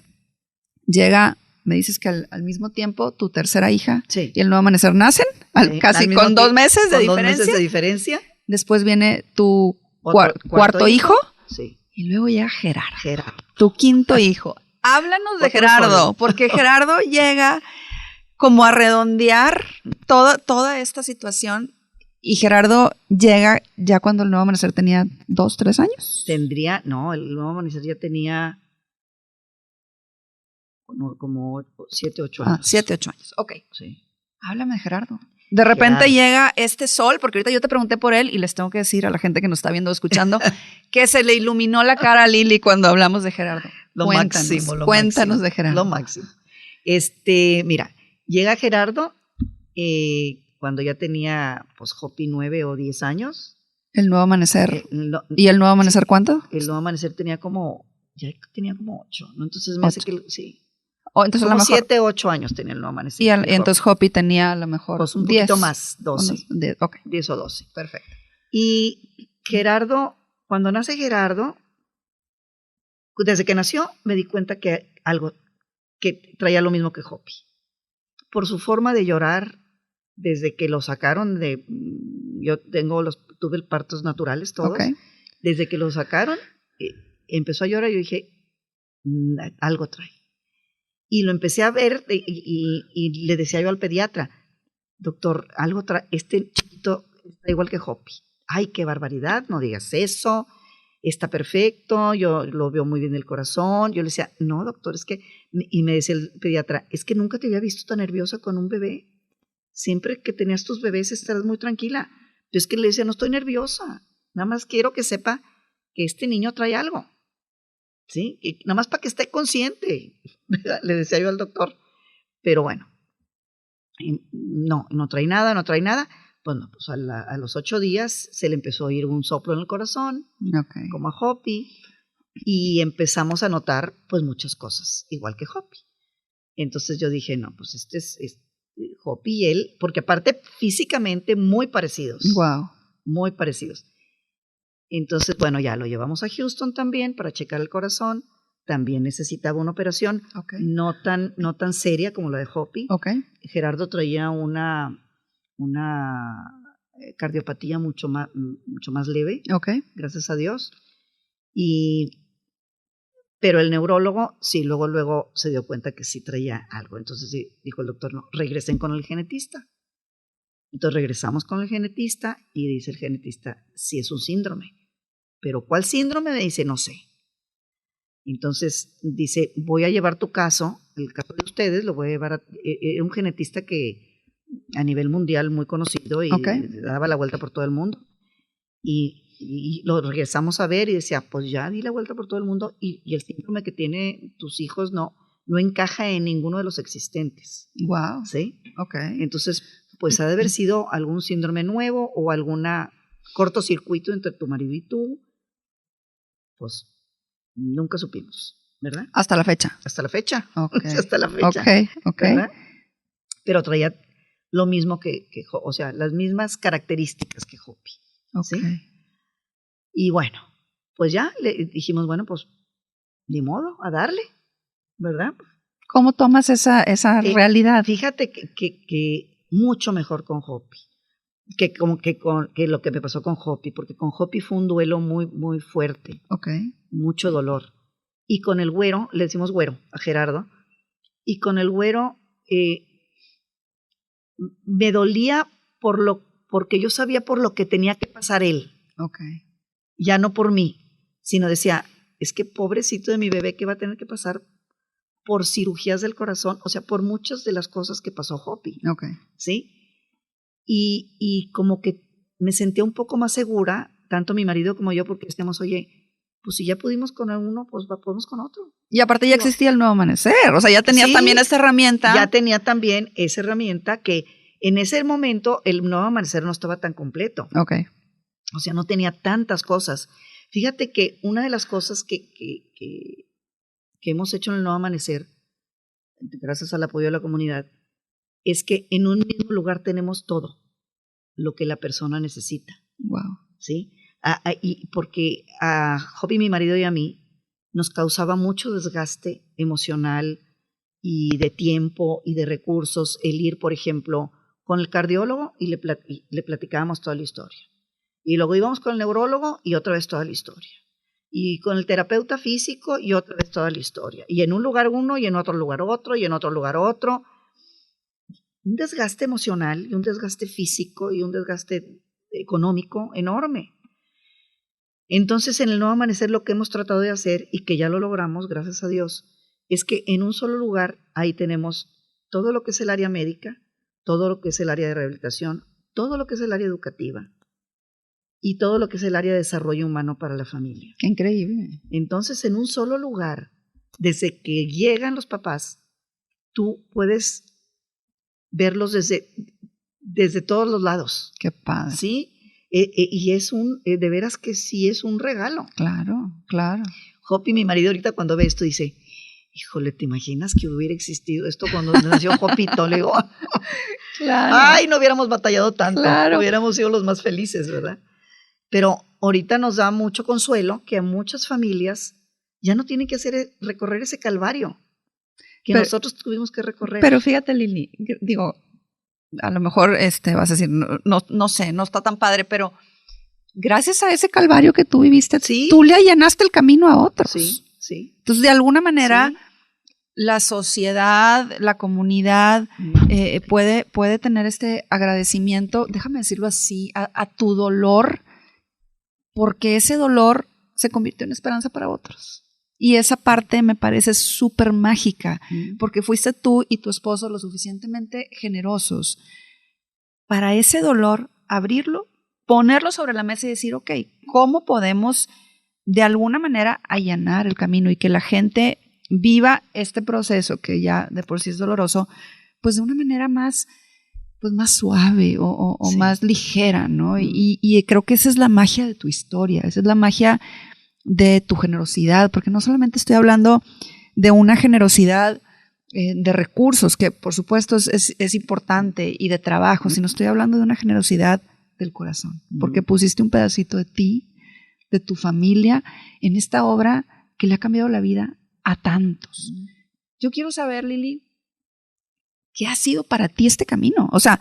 llega, me dices que al mismo tiempo tu tercera hija y el Nuevo Amanecer nacen, casi con 2 meses de diferencia. 2 meses de diferencia. Después viene tu cuarto hijo. Sí. Y luego llega Gerardo, tu quinto hijo. Háblanos de Gerardo, porque Gerardo llega como a redondear toda esta situación. Y Gerardo llega ya cuando el Nuevo Amanecer tenía 2, 3 años. El Nuevo Amanecer ya tenía como 7, 8 años. 7, 8 años, ok. Sí. Háblame de Gerardo. De repente Gerardo. llega este sol, porque ahorita yo te pregunté por él y les tengo que decir a la gente que nos está viendo o escuchando que se le iluminó la cara a Lili cuando hablamos de Gerardo. Cuéntanos de Gerardo. Lo máximo. Mira, llega Gerardo cuando ya tenía, pues, Hopi 9 o 10 años. El Nuevo Amanecer. ¿Y el Nuevo Amanecer cuánto? El Nuevo Amanecer tenía como 8, ¿no? Entonces me hace que, sí. Entonces como a lo mejor 7, 8 años tenía el Nuevo Amanecer. Y entonces Hopi tenía a lo mejor pues un 10. poquito más, 12. 10 o 12. Perfecto. Y Gerardo, cuando nace Gerardo, desde que nació me di cuenta que traía lo mismo que Hopi. Por su forma de llorar, desde que lo sacaron yo tuve partos naturales todos. Okay. Desde que lo sacaron, empezó a llorar y yo dije, algo trae. Y lo empecé a ver y le decía yo al pediatra, doctor, algo trae, este chiquito está igual que Hopi. Ay, qué barbaridad, no digas eso, está perfecto, yo lo veo muy bien el corazón. Yo le decía, no, doctor, y me decía el pediatra, es que nunca te había visto tan nerviosa con un bebé. Siempre que tenías tus bebés estarás muy tranquila. Yo es que le decía, no estoy nerviosa, nada más quiero que sepa que este niño trae algo. ¿Sí? Y nada más para que esté consciente, le decía yo al doctor. Pero bueno, no trae nada. Bueno, pues a los 8 días se le empezó a oír un soplo en el corazón, como a Hopi, y empezamos a notar pues muchas cosas, igual que Hopi. Entonces yo dije, no, pues este es Hopi y él, porque aparte físicamente muy parecidos. Wow. Muy parecidos. Entonces, bueno, ya lo llevamos a Houston también para checar el corazón. También necesitaba una operación, no tan seria como la de Hopi. Gerardo traía una cardiopatía mucho más leve, gracias a Dios. Pero el neurólogo, sí, luego se dio cuenta que sí traía algo. Entonces dijo el doctor, no, regresen con el genetista. Entonces regresamos con el genetista y dice el genetista, sí es un síndrome. ¿Pero cuál síndrome? Me dice, no sé. Entonces dice, voy a llevar tu caso, el caso de ustedes, lo voy a llevar era un genetista que a nivel mundial muy conocido y daba la vuelta por todo el mundo. Y lo regresamos a ver y decía, pues ya di la vuelta por todo el mundo y el síndrome que tienen tus hijos no encaja en ninguno de los existentes. Wow. ¿Sí? Entonces, pues ha de haber sido algún síndrome nuevo o alguna cortocircuito entre tu marido y tú. Pues nunca supimos, ¿verdad? Hasta la fecha. Hasta la fecha. Okay. Hasta la fecha. ¿Verdad? Pero traía lo mismo o sea, las mismas características que Hopi. ¿Sí? Y bueno, pues ya le dijimos, bueno, pues ni modo, a darle, ¿verdad? ¿Cómo tomas esa realidad? Fíjate que mucho mejor con Hopi. Que lo que me pasó con Hopi, porque con Hopi fue un duelo muy, muy fuerte. Mucho dolor. Y con el güero, le decimos güero a Gerardo, y con el güero me dolía porque yo sabía por lo que tenía que pasar él. Ya no por mí, sino decía, es que pobrecito de mi bebé que va a tener que pasar por cirugías del corazón, o sea, por muchas de las cosas que pasó Hopi. ¿Sí? Y como que me sentía un poco más segura, tanto mi marido como yo, porque decíamos, oye, pues si ya pudimos con uno, pues podemos con otro. Y aparte ya existía el Nuevo Amanecer, o sea, ya tenías también esa herramienta. Ya tenía también esa herramienta que en ese momento el Nuevo Amanecer no estaba tan completo. O sea, no tenía tantas cosas. Fíjate que una de las cosas que hemos hecho en el Nuevo Amanecer, gracias al apoyo de la comunidad, es que en un mismo lugar tenemos todo lo que la persona necesita. Wow. ¿Sí? Y porque a Hopi, mi marido y a mí nos causaba mucho desgaste emocional y de tiempo y de recursos el ir, por ejemplo, con el cardiólogo y le platicábamos toda la historia. Y luego íbamos con el neurólogo y otra vez toda la historia. Y con el terapeuta físico y otra vez toda la historia. Y en un lugar uno y en otro lugar otro y en otro lugar otro. Un desgaste emocional y un desgaste físico y un desgaste económico enorme. Entonces, en el Nuevo Amanecer lo que hemos tratado de hacer, y que ya lo logramos, gracias a Dios, es que en un solo lugar ahí tenemos todo lo que es el área médica, todo lo que es el área de rehabilitación, todo lo que es el área educativa y todo lo que es el área de desarrollo humano para la familia. Qué increíble. Entonces, en un solo lugar, desde que llegan los papás, tú puedes verlos desde todos los lados. Qué padre. ¿Sí? Y es de veras que sí es un regalo. Claro, claro. Hopi, mi marido, ahorita cuando ve esto dice, híjole, ¿te imaginas que hubiera existido esto cuando nació Hopito? Le digo, Claro. ay, no hubiéramos batallado tanto, Claro. hubiéramos sido los más felices, ¿verdad? Pero ahorita nos da mucho consuelo que a muchas familias ya no tienen que recorrer ese calvario que nosotros tuvimos que recorrer. Pero fíjate, Lili, digo, a lo mejor vas a decir, no sé, no está tan padre, pero gracias a ese calvario que tú viviste, ¿Sí? Tú le allanaste el camino a otros. Sí, sí. Entonces, de alguna manera, sí. La sociedad, la comunidad puede tener este agradecimiento, déjame decirlo así, a tu dolor, porque ese dolor se convirtió en esperanza para otros. Y esa parte me parece súper mágica, porque fuiste tú y tu esposo lo suficientemente generosos para ese dolor abrirlo, ponerlo sobre la mesa y decir, ok, ¿cómo podemos de alguna manera allanar el camino y que la gente viva este proceso que ya de por sí es doloroso, pues de una manera más, pues más suave o sí. Más ligera, ¿no? Y creo que esa es la magia de tu historia, esa es la magia de tu generosidad, porque no solamente estoy hablando de una generosidad de recursos, que por supuesto es importante, y de trabajo, sino estoy hablando de una generosidad del corazón, porque pusiste un pedacito de ti, de tu familia, en esta obra que le ha cambiado la vida a tantos. Yo quiero saber, Lili, ¿qué ha sido para ti este camino? O sea,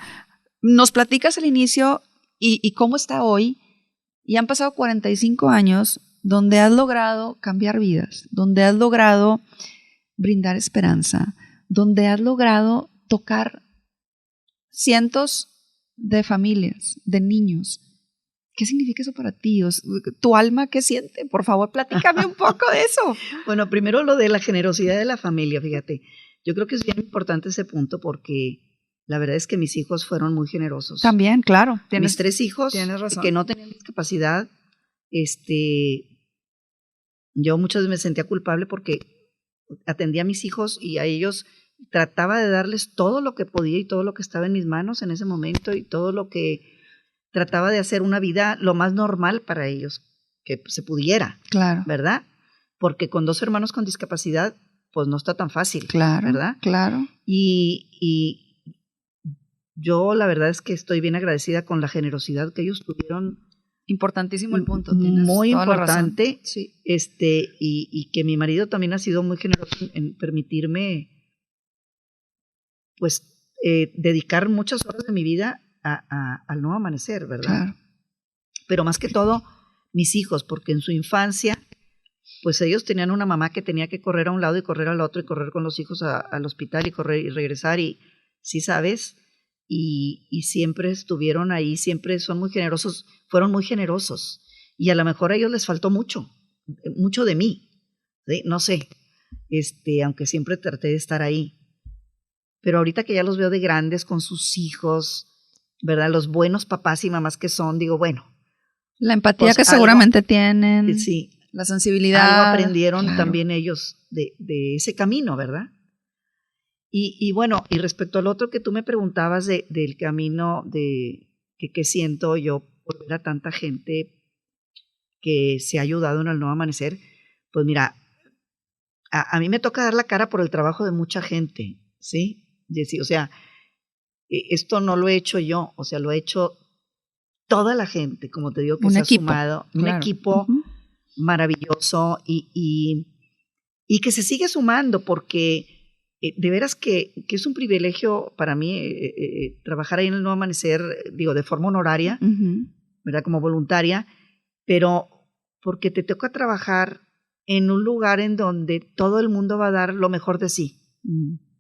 nos platicas al inicio y cómo está hoy, y han pasado 45 años donde has logrado cambiar vidas, donde has logrado brindar esperanza, donde has logrado tocar cientos de familias, de niños. ¿Qué significa eso para ti? ¿Tu alma qué siente? Por favor, platícame un poco de eso. Bueno, primero lo de la generosidad de la familia, fíjate. Yo creo que es bien importante ese punto porque la verdad es que mis hijos fueron muy generosos. También, claro. Mis 3 hijos que no tenían discapacidad, yo muchas veces me sentía culpable porque atendía a mis hijos y a ellos trataba de darles todo lo que podía y todo lo que estaba en mis manos en ese momento y todo lo que trataba de hacer una vida lo más normal para ellos, que se pudiera, claro, ¿verdad? Porque con 2 hermanos con discapacidad, pues no está tan fácil, claro, ¿verdad? Claro. Y yo la verdad es que estoy bien agradecida con la generosidad que ellos tuvieron. Importantísimo el punto. Muy importante. Sí. Y que mi marido también ha sido muy generoso en permitirme, pues, dedicar muchas horas de mi vida al nuevo amanecer, ¿verdad? Claro. Pero más que todo, mis hijos, porque en su infancia, pues ellos tenían una mamá que tenía que correr a un lado y correr al otro y correr con los hijos al hospital y correr y regresar y, sí sabes, y siempre estuvieron ahí, siempre fueron muy generosos. Y a lo mejor a ellos les faltó mucho de mí, ¿sí? No sé, aunque siempre traté de estar ahí. Pero ahorita que ya los veo de grandes con sus hijos, ¿verdad? Los buenos papás y mamás que son, digo, bueno. La empatía pues que seguramente tienen. Sí. La sensibilidad. Algo aprendieron también ellos de ese camino, ¿verdad? Y bueno, y respecto al otro que tú me preguntabas del camino de que siento yo por ver a tanta gente que se ha ayudado en el nuevo amanecer, pues mira, a mí me toca dar la cara por el trabajo de mucha gente, ¿sí? O sea, esto no lo he hecho yo, o sea, lo ha hecho toda la gente, como te digo, que se ha sumado, un equipo maravilloso y que se sigue sumando porque de veras que es un privilegio para mí trabajar ahí en el Nuevo Amanecer, digo, de forma honoraria, ¿verdad? Como voluntaria, pero porque te toca trabajar en un lugar en donde todo el mundo va a dar lo mejor de sí,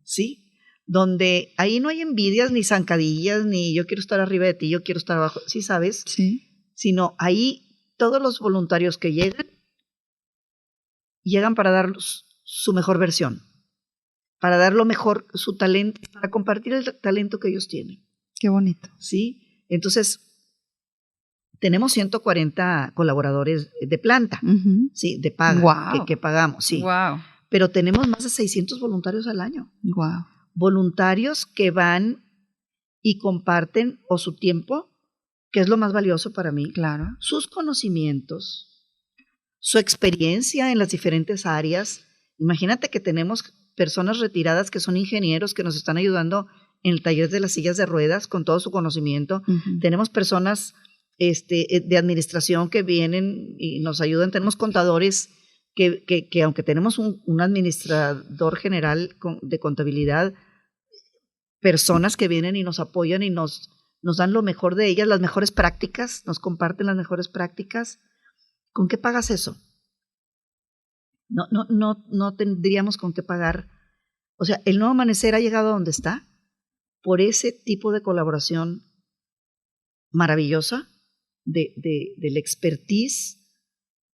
¿sí? Donde ahí no hay envidias ni zancadillas, ni yo quiero estar arriba de ti, yo quiero estar abajo, ¿sí sabes? Sí. Sino ahí todos los voluntarios que llegan para dar su mejor versión. para dar lo mejor, su talento, para compartir el talento que ellos tienen. Qué bonito. ¿Sí? Entonces, tenemos 140 colaboradores de planta, ¿sí? De paga, wow. que pagamos, sí. Wow. Pero tenemos más de 600 voluntarios al año. Wow. Voluntarios que van y comparten o su tiempo, que es lo más valioso para mí, claro, sus conocimientos, su experiencia en las diferentes áreas. Imagínate que tenemos personas retiradas que son ingenieros que nos están ayudando en el taller de las sillas de ruedas con todo su conocimiento. Tenemos personas de administración que vienen y nos ayudan. Tenemos contadores que aunque tenemos un administrador general de contabilidad, personas que vienen y nos apoyan y nos dan lo mejor de ellas, las mejores prácticas, nos comparten las mejores prácticas. ¿Con qué pagas eso? No tendríamos con qué pagar. O sea, el Nuevo Amanecer ha llegado a donde está por ese tipo de colaboración maravillosa del expertise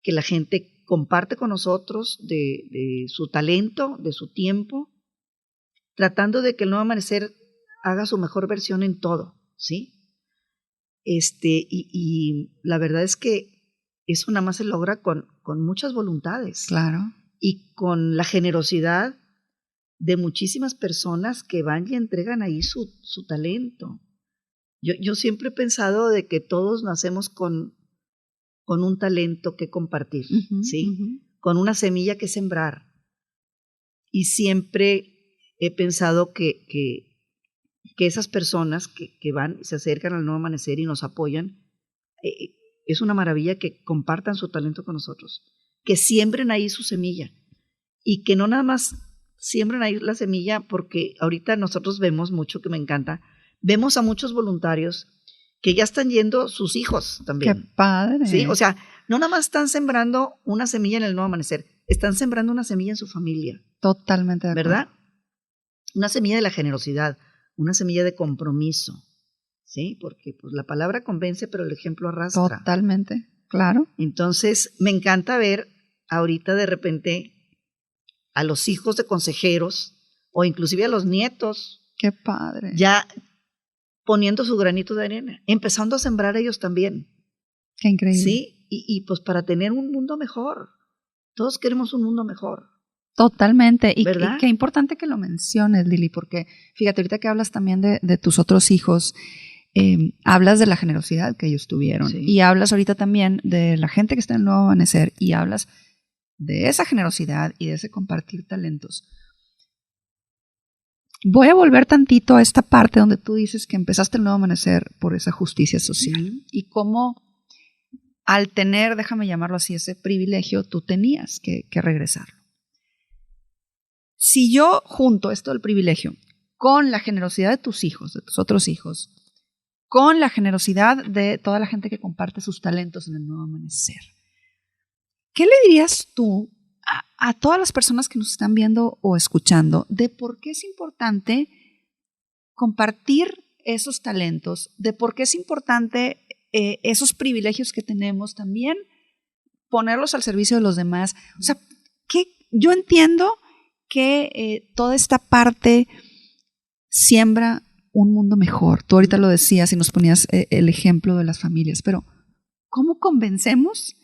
que la gente comparte con nosotros, de su talento, de su tiempo, tratando de que el Nuevo Amanecer haga su mejor versión en todo, ¿sí? Y la verdad es que eso nada más se logra con muchas voluntades. Claro. Y con la generosidad de muchísimas personas que van y entregan ahí su talento. Yo siempre he pensado de que todos nacemos con un talento que compartir, ¿sí? Con una semilla que sembrar. Y siempre he pensado que esas personas que van y se acercan al Nuevo Amanecer y nos apoyan, es una maravilla que compartan su talento con nosotros, que siembren ahí su semilla y que no nada más siembren ahí la semilla, porque ahorita nosotros vemos mucho, que me encanta, vemos a muchos voluntarios que ya están yendo sus hijos también. ¡Qué padre! Sí, o sea, no nada más están sembrando una semilla en el Nuevo Amanecer, están sembrando una semilla en su familia. Totalmente de acuerdo. ¿Verdad? Una semilla de la generosidad, una semilla de compromiso, ¿sí? Porque pues la palabra convence, pero el ejemplo arrastra. Totalmente, claro. Entonces, me encanta ver ahorita de repente a los hijos de consejeros o inclusive a los nietos. ¡Qué padre! Ya poniendo su granito de arena, empezando a sembrar ellos también. ¡Qué increíble! Sí, y pues para tener un mundo mejor. Todos queremos un mundo mejor. Totalmente. Y ¿verdad? qué importante que lo menciones, Lili, porque fíjate, ahorita que hablas también de tus otros hijos, hablas de la generosidad que ellos tuvieron. Sí. Y hablas ahorita también de la gente que está en el Nuevo Amanecer y hablas de esa generosidad y de ese compartir talentos. Voy a volver tantito a esta parte donde tú dices que empezaste el Nuevo Amanecer por esa justicia social y cómo al tener, déjame llamarlo así, ese privilegio, tú tenías que regresarlo. Si yo junto esto del privilegio con la generosidad de tus hijos, de tus otros hijos, con la generosidad de toda la gente que comparte sus talentos en el Nuevo Amanecer, ¿qué le dirías tú a todas las personas que nos están viendo o escuchando de por qué es importante compartir esos talentos, de por qué es importante esos privilegios que tenemos también, ponerlos al servicio de los demás? O sea, yo entiendo que toda esta parte siembra un mundo mejor. Tú ahorita lo decías y nos ponías el ejemplo de las familias, pero ¿cómo convencemos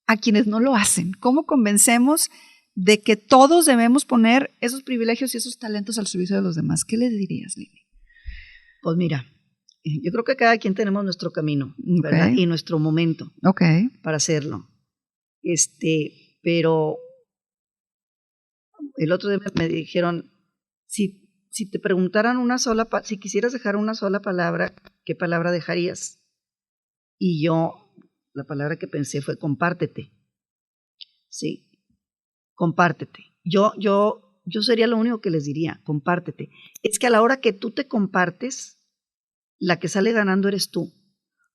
a quienes no lo hacen? ¿Cómo convencemos de que todos debemos poner esos privilegios y esos talentos al servicio de los demás? ¿Qué le dirías, Lili? Pues mira, yo creo que cada quien tenemos nuestro camino, ¿verdad? Okay. Y nuestro momento para hacerlo. Pero el otro día me dijeron, si te preguntaran si quisieras dejar una sola palabra, ¿qué palabra dejarías? Y yo, la palabra que pensé fue compártete. Sí, compártete. Yo sería lo único que les diría, compártete. Es que a la hora que tú te compartes, la que sale ganando eres tú.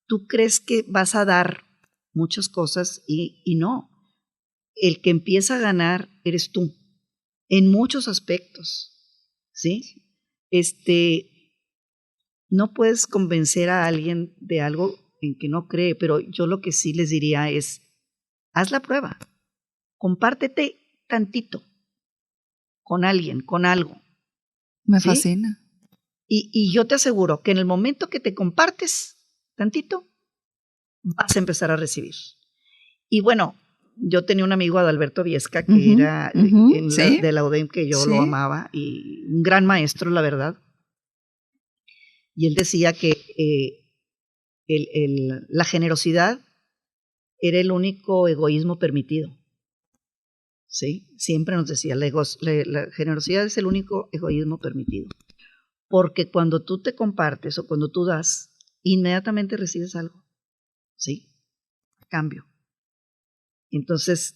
Tú crees que vas a dar muchas cosas y no. El que empieza a ganar eres tú, en muchos aspectos, ¿sí? No puedes convencer a alguien de algo en que no cree, pero yo lo que sí les diría es, haz la prueba, compártete tantito con alguien, con algo, Me ¿sí? fascina. Y yo te aseguro que en el momento que te compartes tantito, vas a empezar a recibir. Y bueno, yo tenía un amigo, Adalberto Viesca, que era ¿sí? de la UDEM, que yo lo amaba, y un gran maestro, la verdad. Y él decía que la generosidad era el único egoísmo permitido. ¿Sí? Siempre nos decía, la generosidad es el único egoísmo permitido. Porque cuando tú te compartes o cuando tú das, inmediatamente recibes algo. ¿Sí? A cambio. Entonces,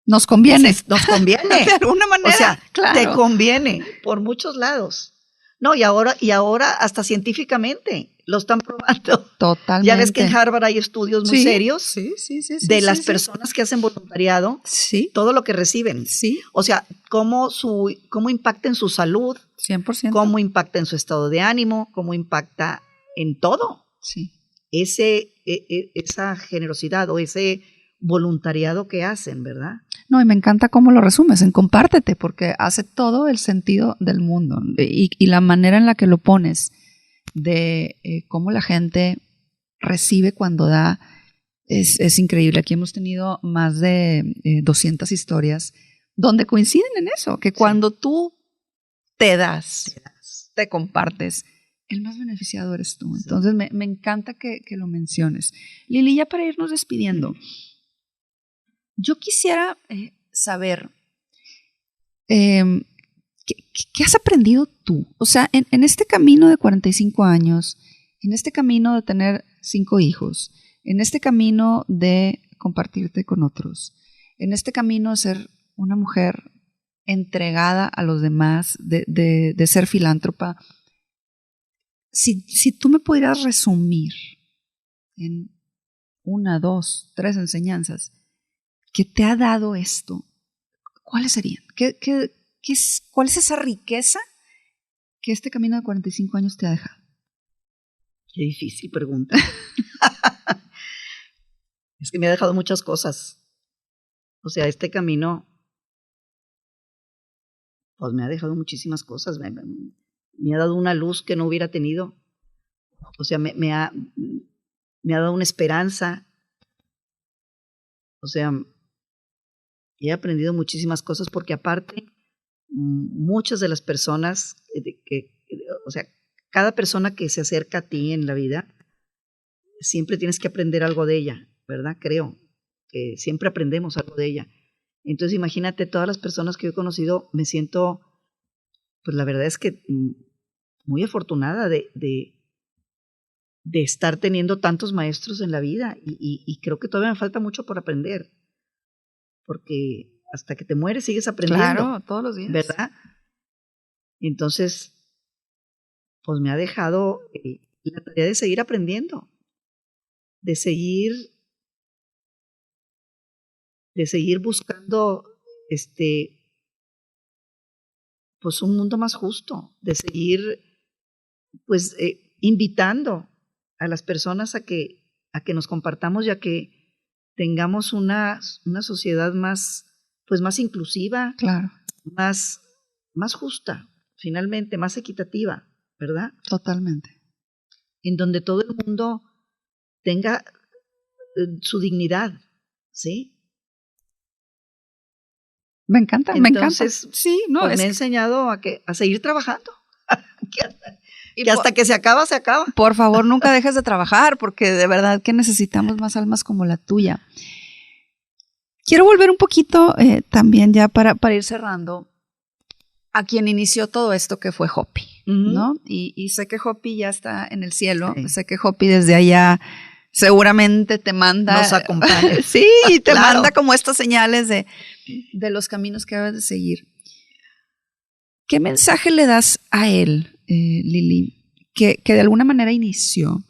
nos conviene. Nos conviene. De alguna manera. O sea, claro. Te conviene por muchos lados. No, y ahora hasta científicamente lo están probando. Totalmente. Ya ves que en Harvard hay estudios muy serios de las personas que hacen voluntariado, todo lo que reciben. Sí. O sea, cómo impacta en su salud, 100%. Cómo impacta en su estado de ánimo, cómo impacta en todo. Sí. Esa generosidad o ese voluntariado que hacen, ¿verdad? No, y me encanta cómo lo resumes en compártete, porque hace todo el sentido del mundo. Y la manera en la que lo pones, de cómo la gente recibe cuando da, es increíble. Aquí hemos tenido más de 200 historias donde coinciden en eso, que cuando tú te das, te compartes, el más beneficiado eres tú. Entonces me encanta que lo menciones. Lili, ya para irnos despidiendo, yo quisiera saber ¿qué has aprendido tú? O sea, en este camino de 45 años, en este camino de tener 5 hijos, en este camino de compartirte con otros, en este camino de ser una mujer entregada a los demás, de ser filántropa, si tú me pudieras resumir en 1, 2, 3 enseñanzas que te ha dado esto, ¿cuáles serían? ¿Cuál es esa riqueza que este camino de 45 años te ha dejado? Qué difícil pregunta. Es que me ha dejado muchas cosas. O sea, este camino, pues me ha dejado muchísimas cosas. Me ha dado una luz que no hubiera tenido. O sea, me ha dado una esperanza. O sea, he aprendido muchísimas cosas porque aparte, muchas de las personas, o sea, cada persona que se acerca a ti en la vida, siempre tienes que aprender algo de ella, ¿verdad? Creo que siempre aprendemos algo de ella. Entonces, imagínate, todas las personas que yo he conocido, me siento, pues la verdad es que muy afortunada de estar teniendo tantos maestros en la vida y creo que todavía me falta mucho por aprender, porque hasta que te mueres sigues aprendiendo. Claro, todos los días. ¿Verdad? Entonces, pues me ha dejado la tarea de seguir aprendiendo, de seguir buscando pues un mundo más justo, de seguir pues invitando a las personas a que nos compartamos y a que tengamos una sociedad más inclusiva, claro, más justa, finalmente, más equitativa, ¿verdad? Totalmente. En donde todo el mundo tenga su dignidad, ¿sí? Me encanta, Entonces, me encanta. Sí, no, pues me ha enseñado a seguir trabajando. que hasta que se acaba, se acaba. Por favor, nunca dejes de trabajar, porque de verdad que necesitamos más almas como la tuya. Quiero volver un poquito también ya para ir cerrando a quien inició todo esto, que fue Hopi, ¿no? Y sé que Hopi ya está en el cielo, sé que Hopi desde allá seguramente te manda. Nos acompaña. Sí, y te manda como estas señales de los caminos que debes de seguir. ¿Qué mensaje le das a él, Lili, que de alguna manera inició?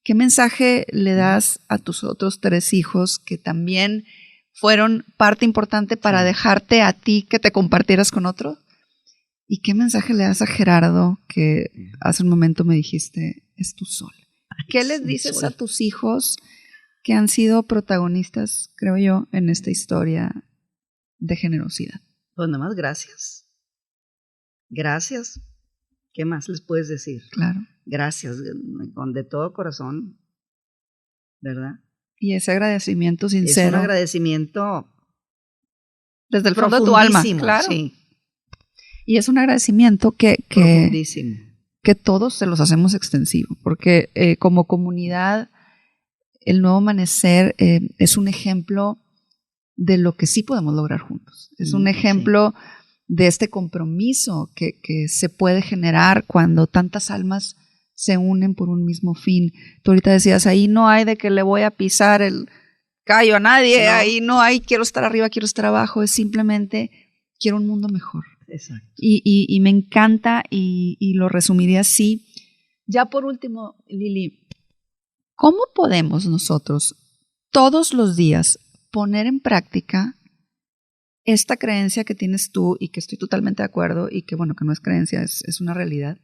¿Qué mensaje le das a tus otros 3 hijos que también fueron parte importante para dejarte a ti que te compartieras con otros? ¿Y qué mensaje le das a Gerardo, que hace un momento me dijiste, es tu sol? ¿Qué les dices a tus hijos que han sido protagonistas, creo yo, en esta historia de generosidad? Pues nada más gracias. gracias. ¿Qué más les puedes decir? Claro. Gracias, de todo corazón, ¿verdad? Y ese agradecimiento sincero. Es un agradecimiento desde el fondo de tu alma, claro. Sí. Y es un agradecimiento profundísimo. Que todos se los hacemos extensivo, porque como comunidad, el Nuevo Amanecer es un ejemplo de lo que sí podemos lograr juntos. Es un ejemplo de este compromiso que se puede generar cuando tantas almas se unen por un mismo fin. Tú ahorita decías, ahí no hay de que le voy a pisar el callo a nadie, ahí no hay quiero estar arriba, quiero estar abajo, es simplemente quiero un mundo mejor. Exacto. Y me encanta y lo resumiría así. Ya por último, Lili, ¿cómo podemos nosotros todos los días poner en práctica esta creencia que tienes tú y que estoy totalmente de acuerdo y que bueno, que no es creencia, es una realidad,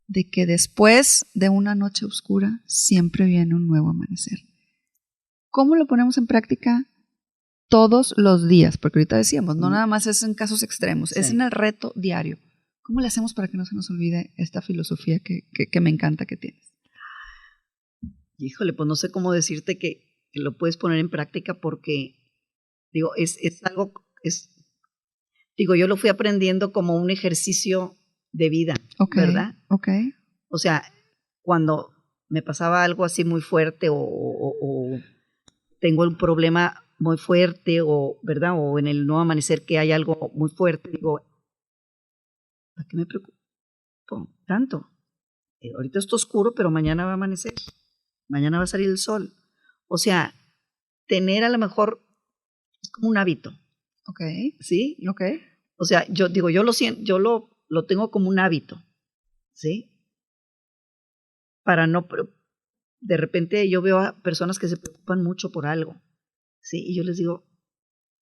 de que después de una noche oscura siempre viene un nuevo amanecer? ¿Cómo lo ponemos en práctica todos los días? Porque ahorita decíamos, no nada más es en casos extremos, es en el reto diario. ¿Cómo le hacemos para que no se nos olvide esta filosofía que me encanta que tienes? Híjole, pues no sé cómo decirte que lo puedes poner en práctica porque, digo, es algo, digo, yo lo fui aprendiendo como un ejercicio de vida, ¿verdad? Okay. O sea, cuando me pasaba algo así muy fuerte o tengo un problema muy fuerte o, ¿verdad? O en el nuevo amanecer que hay algo muy fuerte, digo, ¿para qué me preocupo tanto? Ahorita está oscuro, pero mañana va a amanecer, mañana va a salir el sol. O sea, tener a lo mejor es como un hábito. Ok. ¿Sí? Ok. O sea, yo digo, yo lo siento, yo lo tengo como un hábito, ¿sí? Para no, de repente yo veo a personas que se preocupan mucho por algo, ¿sí? Y yo les digo,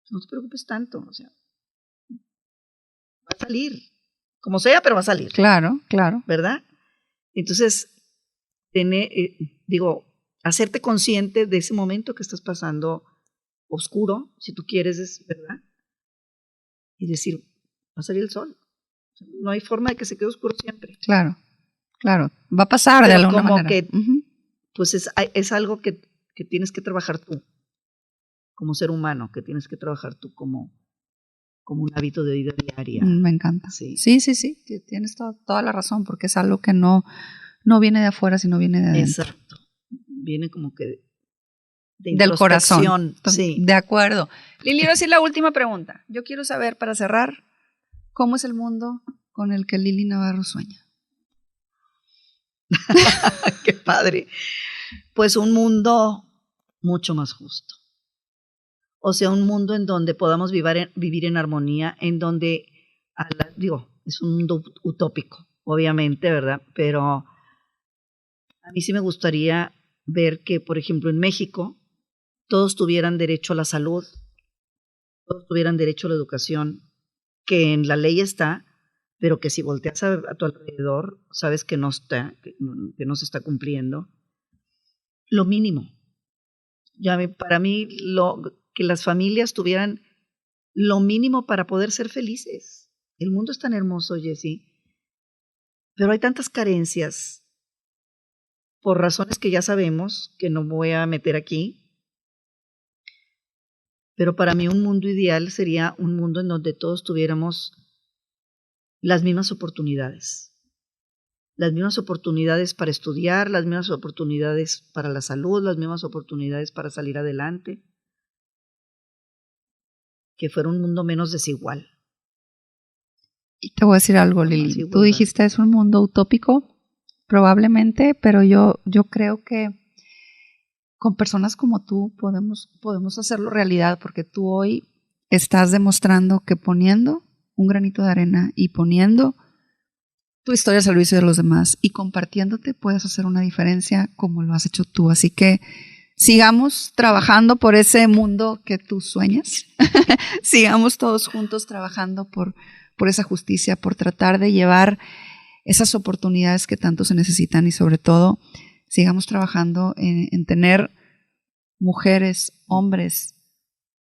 no te preocupes tanto, o sea, va a salir, como sea, pero va a salir. Claro, claro. ¿Verdad? Entonces, hacerte consciente de ese momento que estás pasando oscuro, si tú quieres, ¿verdad? Y decir, va a salir el sol. No hay forma de que se quede oscuro siempre. Claro, claro. Va a pasar de alguna manera. Que, pues es algo que tienes que trabajar tú, como ser humano, que tienes que trabajar tú como un hábito de vida diaria. Me encanta. Sí. Tienes toda la razón, porque es algo que no viene de afuera, sino viene de adentro. Exacto. Viene como que del corazón. Sí. De acuerdo. Lili, ahora sí la última pregunta. Yo quiero saber, para cerrar, ¿cómo es el mundo con el que Lili Navarro sueña? Qué padre. Pues un mundo mucho más justo. O sea, un mundo en donde podamos vivir en armonía, en donde, es un mundo utópico, obviamente, ¿verdad? Pero a mí sí me gustaría ver que, por ejemplo, en México, todos tuvieran derecho a la salud, todos tuvieran derecho a la educación, que en la ley está, pero que si volteas a tu alrededor, sabes que no está, que no se está cumpliendo. Lo mínimo. Para mí, que las familias tuvieran lo mínimo para poder ser felices. El mundo es tan hermoso, Jessie, pero hay tantas carencias por razones que ya sabemos, que no voy a meter aquí. Pero para mí un mundo ideal sería un mundo en donde todos tuviéramos las mismas oportunidades. Las mismas oportunidades para estudiar, las mismas oportunidades para la salud, las mismas oportunidades para salir adelante. Que fuera un mundo menos desigual. Y te voy a decir algo, Lili. Tú dijiste, es un mundo utópico, probablemente, pero yo creo que con personas como tú podemos hacerlo realidad, porque tú hoy estás demostrando que poniendo un granito de arena y poniendo tu historia al servicio de los demás y compartiéndote, puedes hacer una diferencia como lo has hecho tú. Así que sigamos trabajando por ese mundo que tú sueñas. Sigamos todos juntos trabajando por esa justicia, por tratar de llevar esas oportunidades que tanto se necesitan y sobre todo sigamos trabajando en tener mujeres, hombres,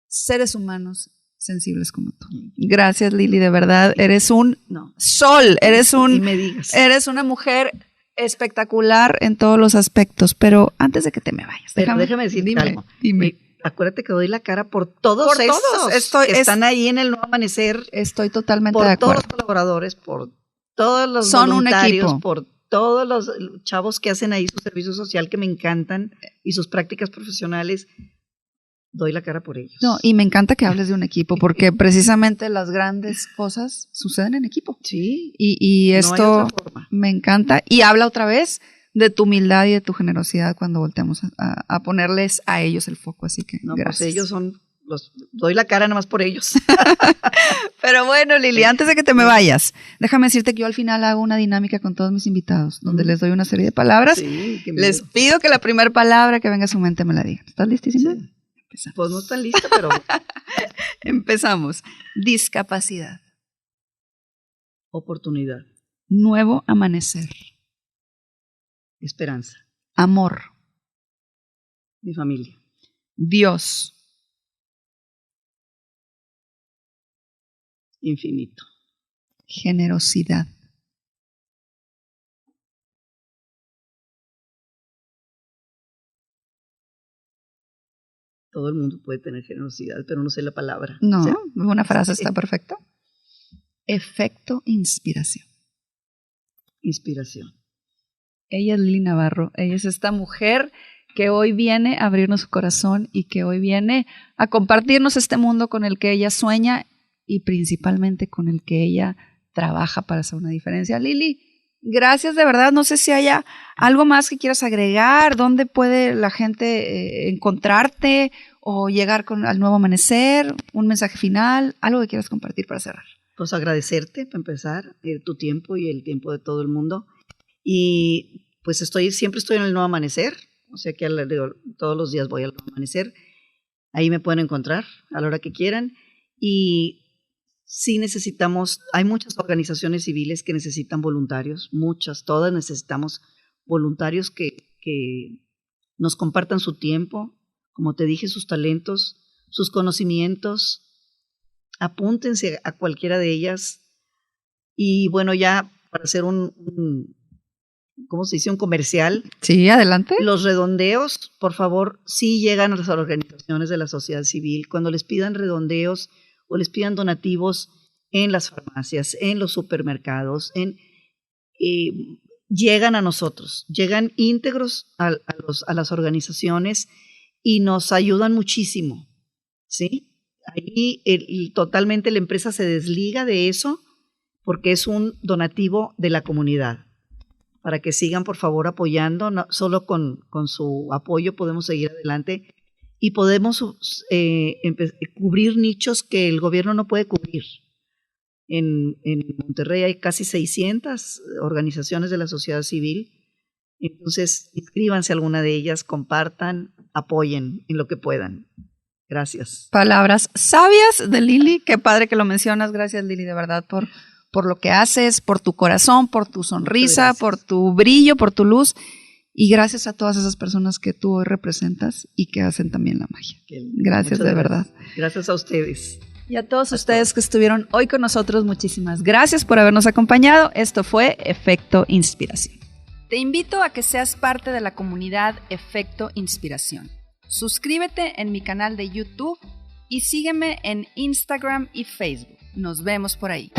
seres humanos sensibles como tú. Gracias, Lili, de verdad, eres un No. sol, Ni me digas. eres una mujer espectacular en todos los aspectos, pero antes de que te me vayas, Pero déjame decirte algo. Dime. Acuérdate que doy la cara por todos que están ahí en el Nuevo Amanecer. Estoy totalmente por de acuerdo. todos los colaboradores, por todos los Son voluntarios, un equipo. por todos los chavos que hacen ahí su servicio social que me encantan y sus prácticas profesionales. Doy la cara por ellos. No, y me encanta que hables de un equipo, porque precisamente las grandes cosas suceden en equipo. Sí. Y no hay esto otra forma. me encanta. Y habla otra vez de tu humildad y de tu generosidad cuando volteamos a ponerles a ellos el foco. Así que No, gracias. pues ellos son doy la cara nada más por ellos. Pero bueno, Lili, antes de que te me vayas, déjame decirte que yo al final hago una dinámica con todos mis invitados, donde les doy una serie de palabras. Sí, qué Les miedo. pido que la primera palabra que venga a su mente me la digan. ¿Estás listísima? Sí. Empezamos. Pues no están listos, pero Empezamos. Discapacidad. oportunidad, Nuevo amanecer. esperanza, Amor. mi familia, Dios. infinito, Generosidad. todo el mundo puede tener generosidad, pero no sé la palabra. No, O sea, una frase sí. está perfecta. Efecto inspiración. Inspiración. Ella es Lili Navarro. Ella es esta mujer que hoy viene a abrirnos su corazón y que hoy viene a compartirnos este mundo con el que ella sueña y principalmente con el que ella trabaja para hacer una diferencia. Lili, gracias de verdad. No sé si haya algo más que quieras agregar, dónde puede la gente encontrarte o llegar al nuevo amanecer, un mensaje final, algo que quieras compartir para cerrar. Pues agradecerte, para empezar, tu tiempo y el tiempo de todo el mundo. Y pues siempre estoy en el Nuevo Amanecer, o sea que todos los días voy al Nuevo Amanecer. Ahí me pueden encontrar a la hora que quieran. Y sí hay muchas organizaciones civiles que necesitan voluntarios, todas necesitamos voluntarios que nos compartan su tiempo, como te dije, sus talentos, sus conocimientos. Apúntense a cualquiera de ellas. Y bueno, ya para hacer ¿cómo se dice? Un comercial. Sí, adelante. Los redondeos, por favor, sí llegan a las organizaciones de la sociedad civil. Cuando les pidan redondeos o les pidan donativos en las farmacias, en los supermercados, llegan a nosotros, llegan íntegros a las organizaciones y nos ayudan muchísimo, ¿sí? Ahí totalmente la empresa se desliga de eso porque es un donativo de la comunidad. Para que sigan, por favor, apoyando. No, solo con su apoyo podemos seguir adelante y podemos cubrir nichos que el gobierno no puede cubrir. En Monterrey hay casi 600 organizaciones de la sociedad civil. Entonces, inscríbanse a alguna de ellas, compartan, apoyen en lo que puedan. Gracias. Palabras sabias de Lili. Qué padre que lo mencionas. Gracias, Lili, de verdad, por lo que haces, por tu corazón, por tu sonrisa, por tu brillo, por tu luz. Y gracias a todas esas personas que tú hoy representas y que hacen también la magia. Gracias, de verdad. Gracias a ustedes. Y a todos ustedes que estuvieron hoy con nosotros, muchísimas gracias por habernos acompañado. Esto fue Efecto Inspiración. Te invito a que seas parte de la comunidad Efecto Inspiración. Suscríbete en mi canal de YouTube y sígueme en Instagram y Facebook. Nos vemos por ahí.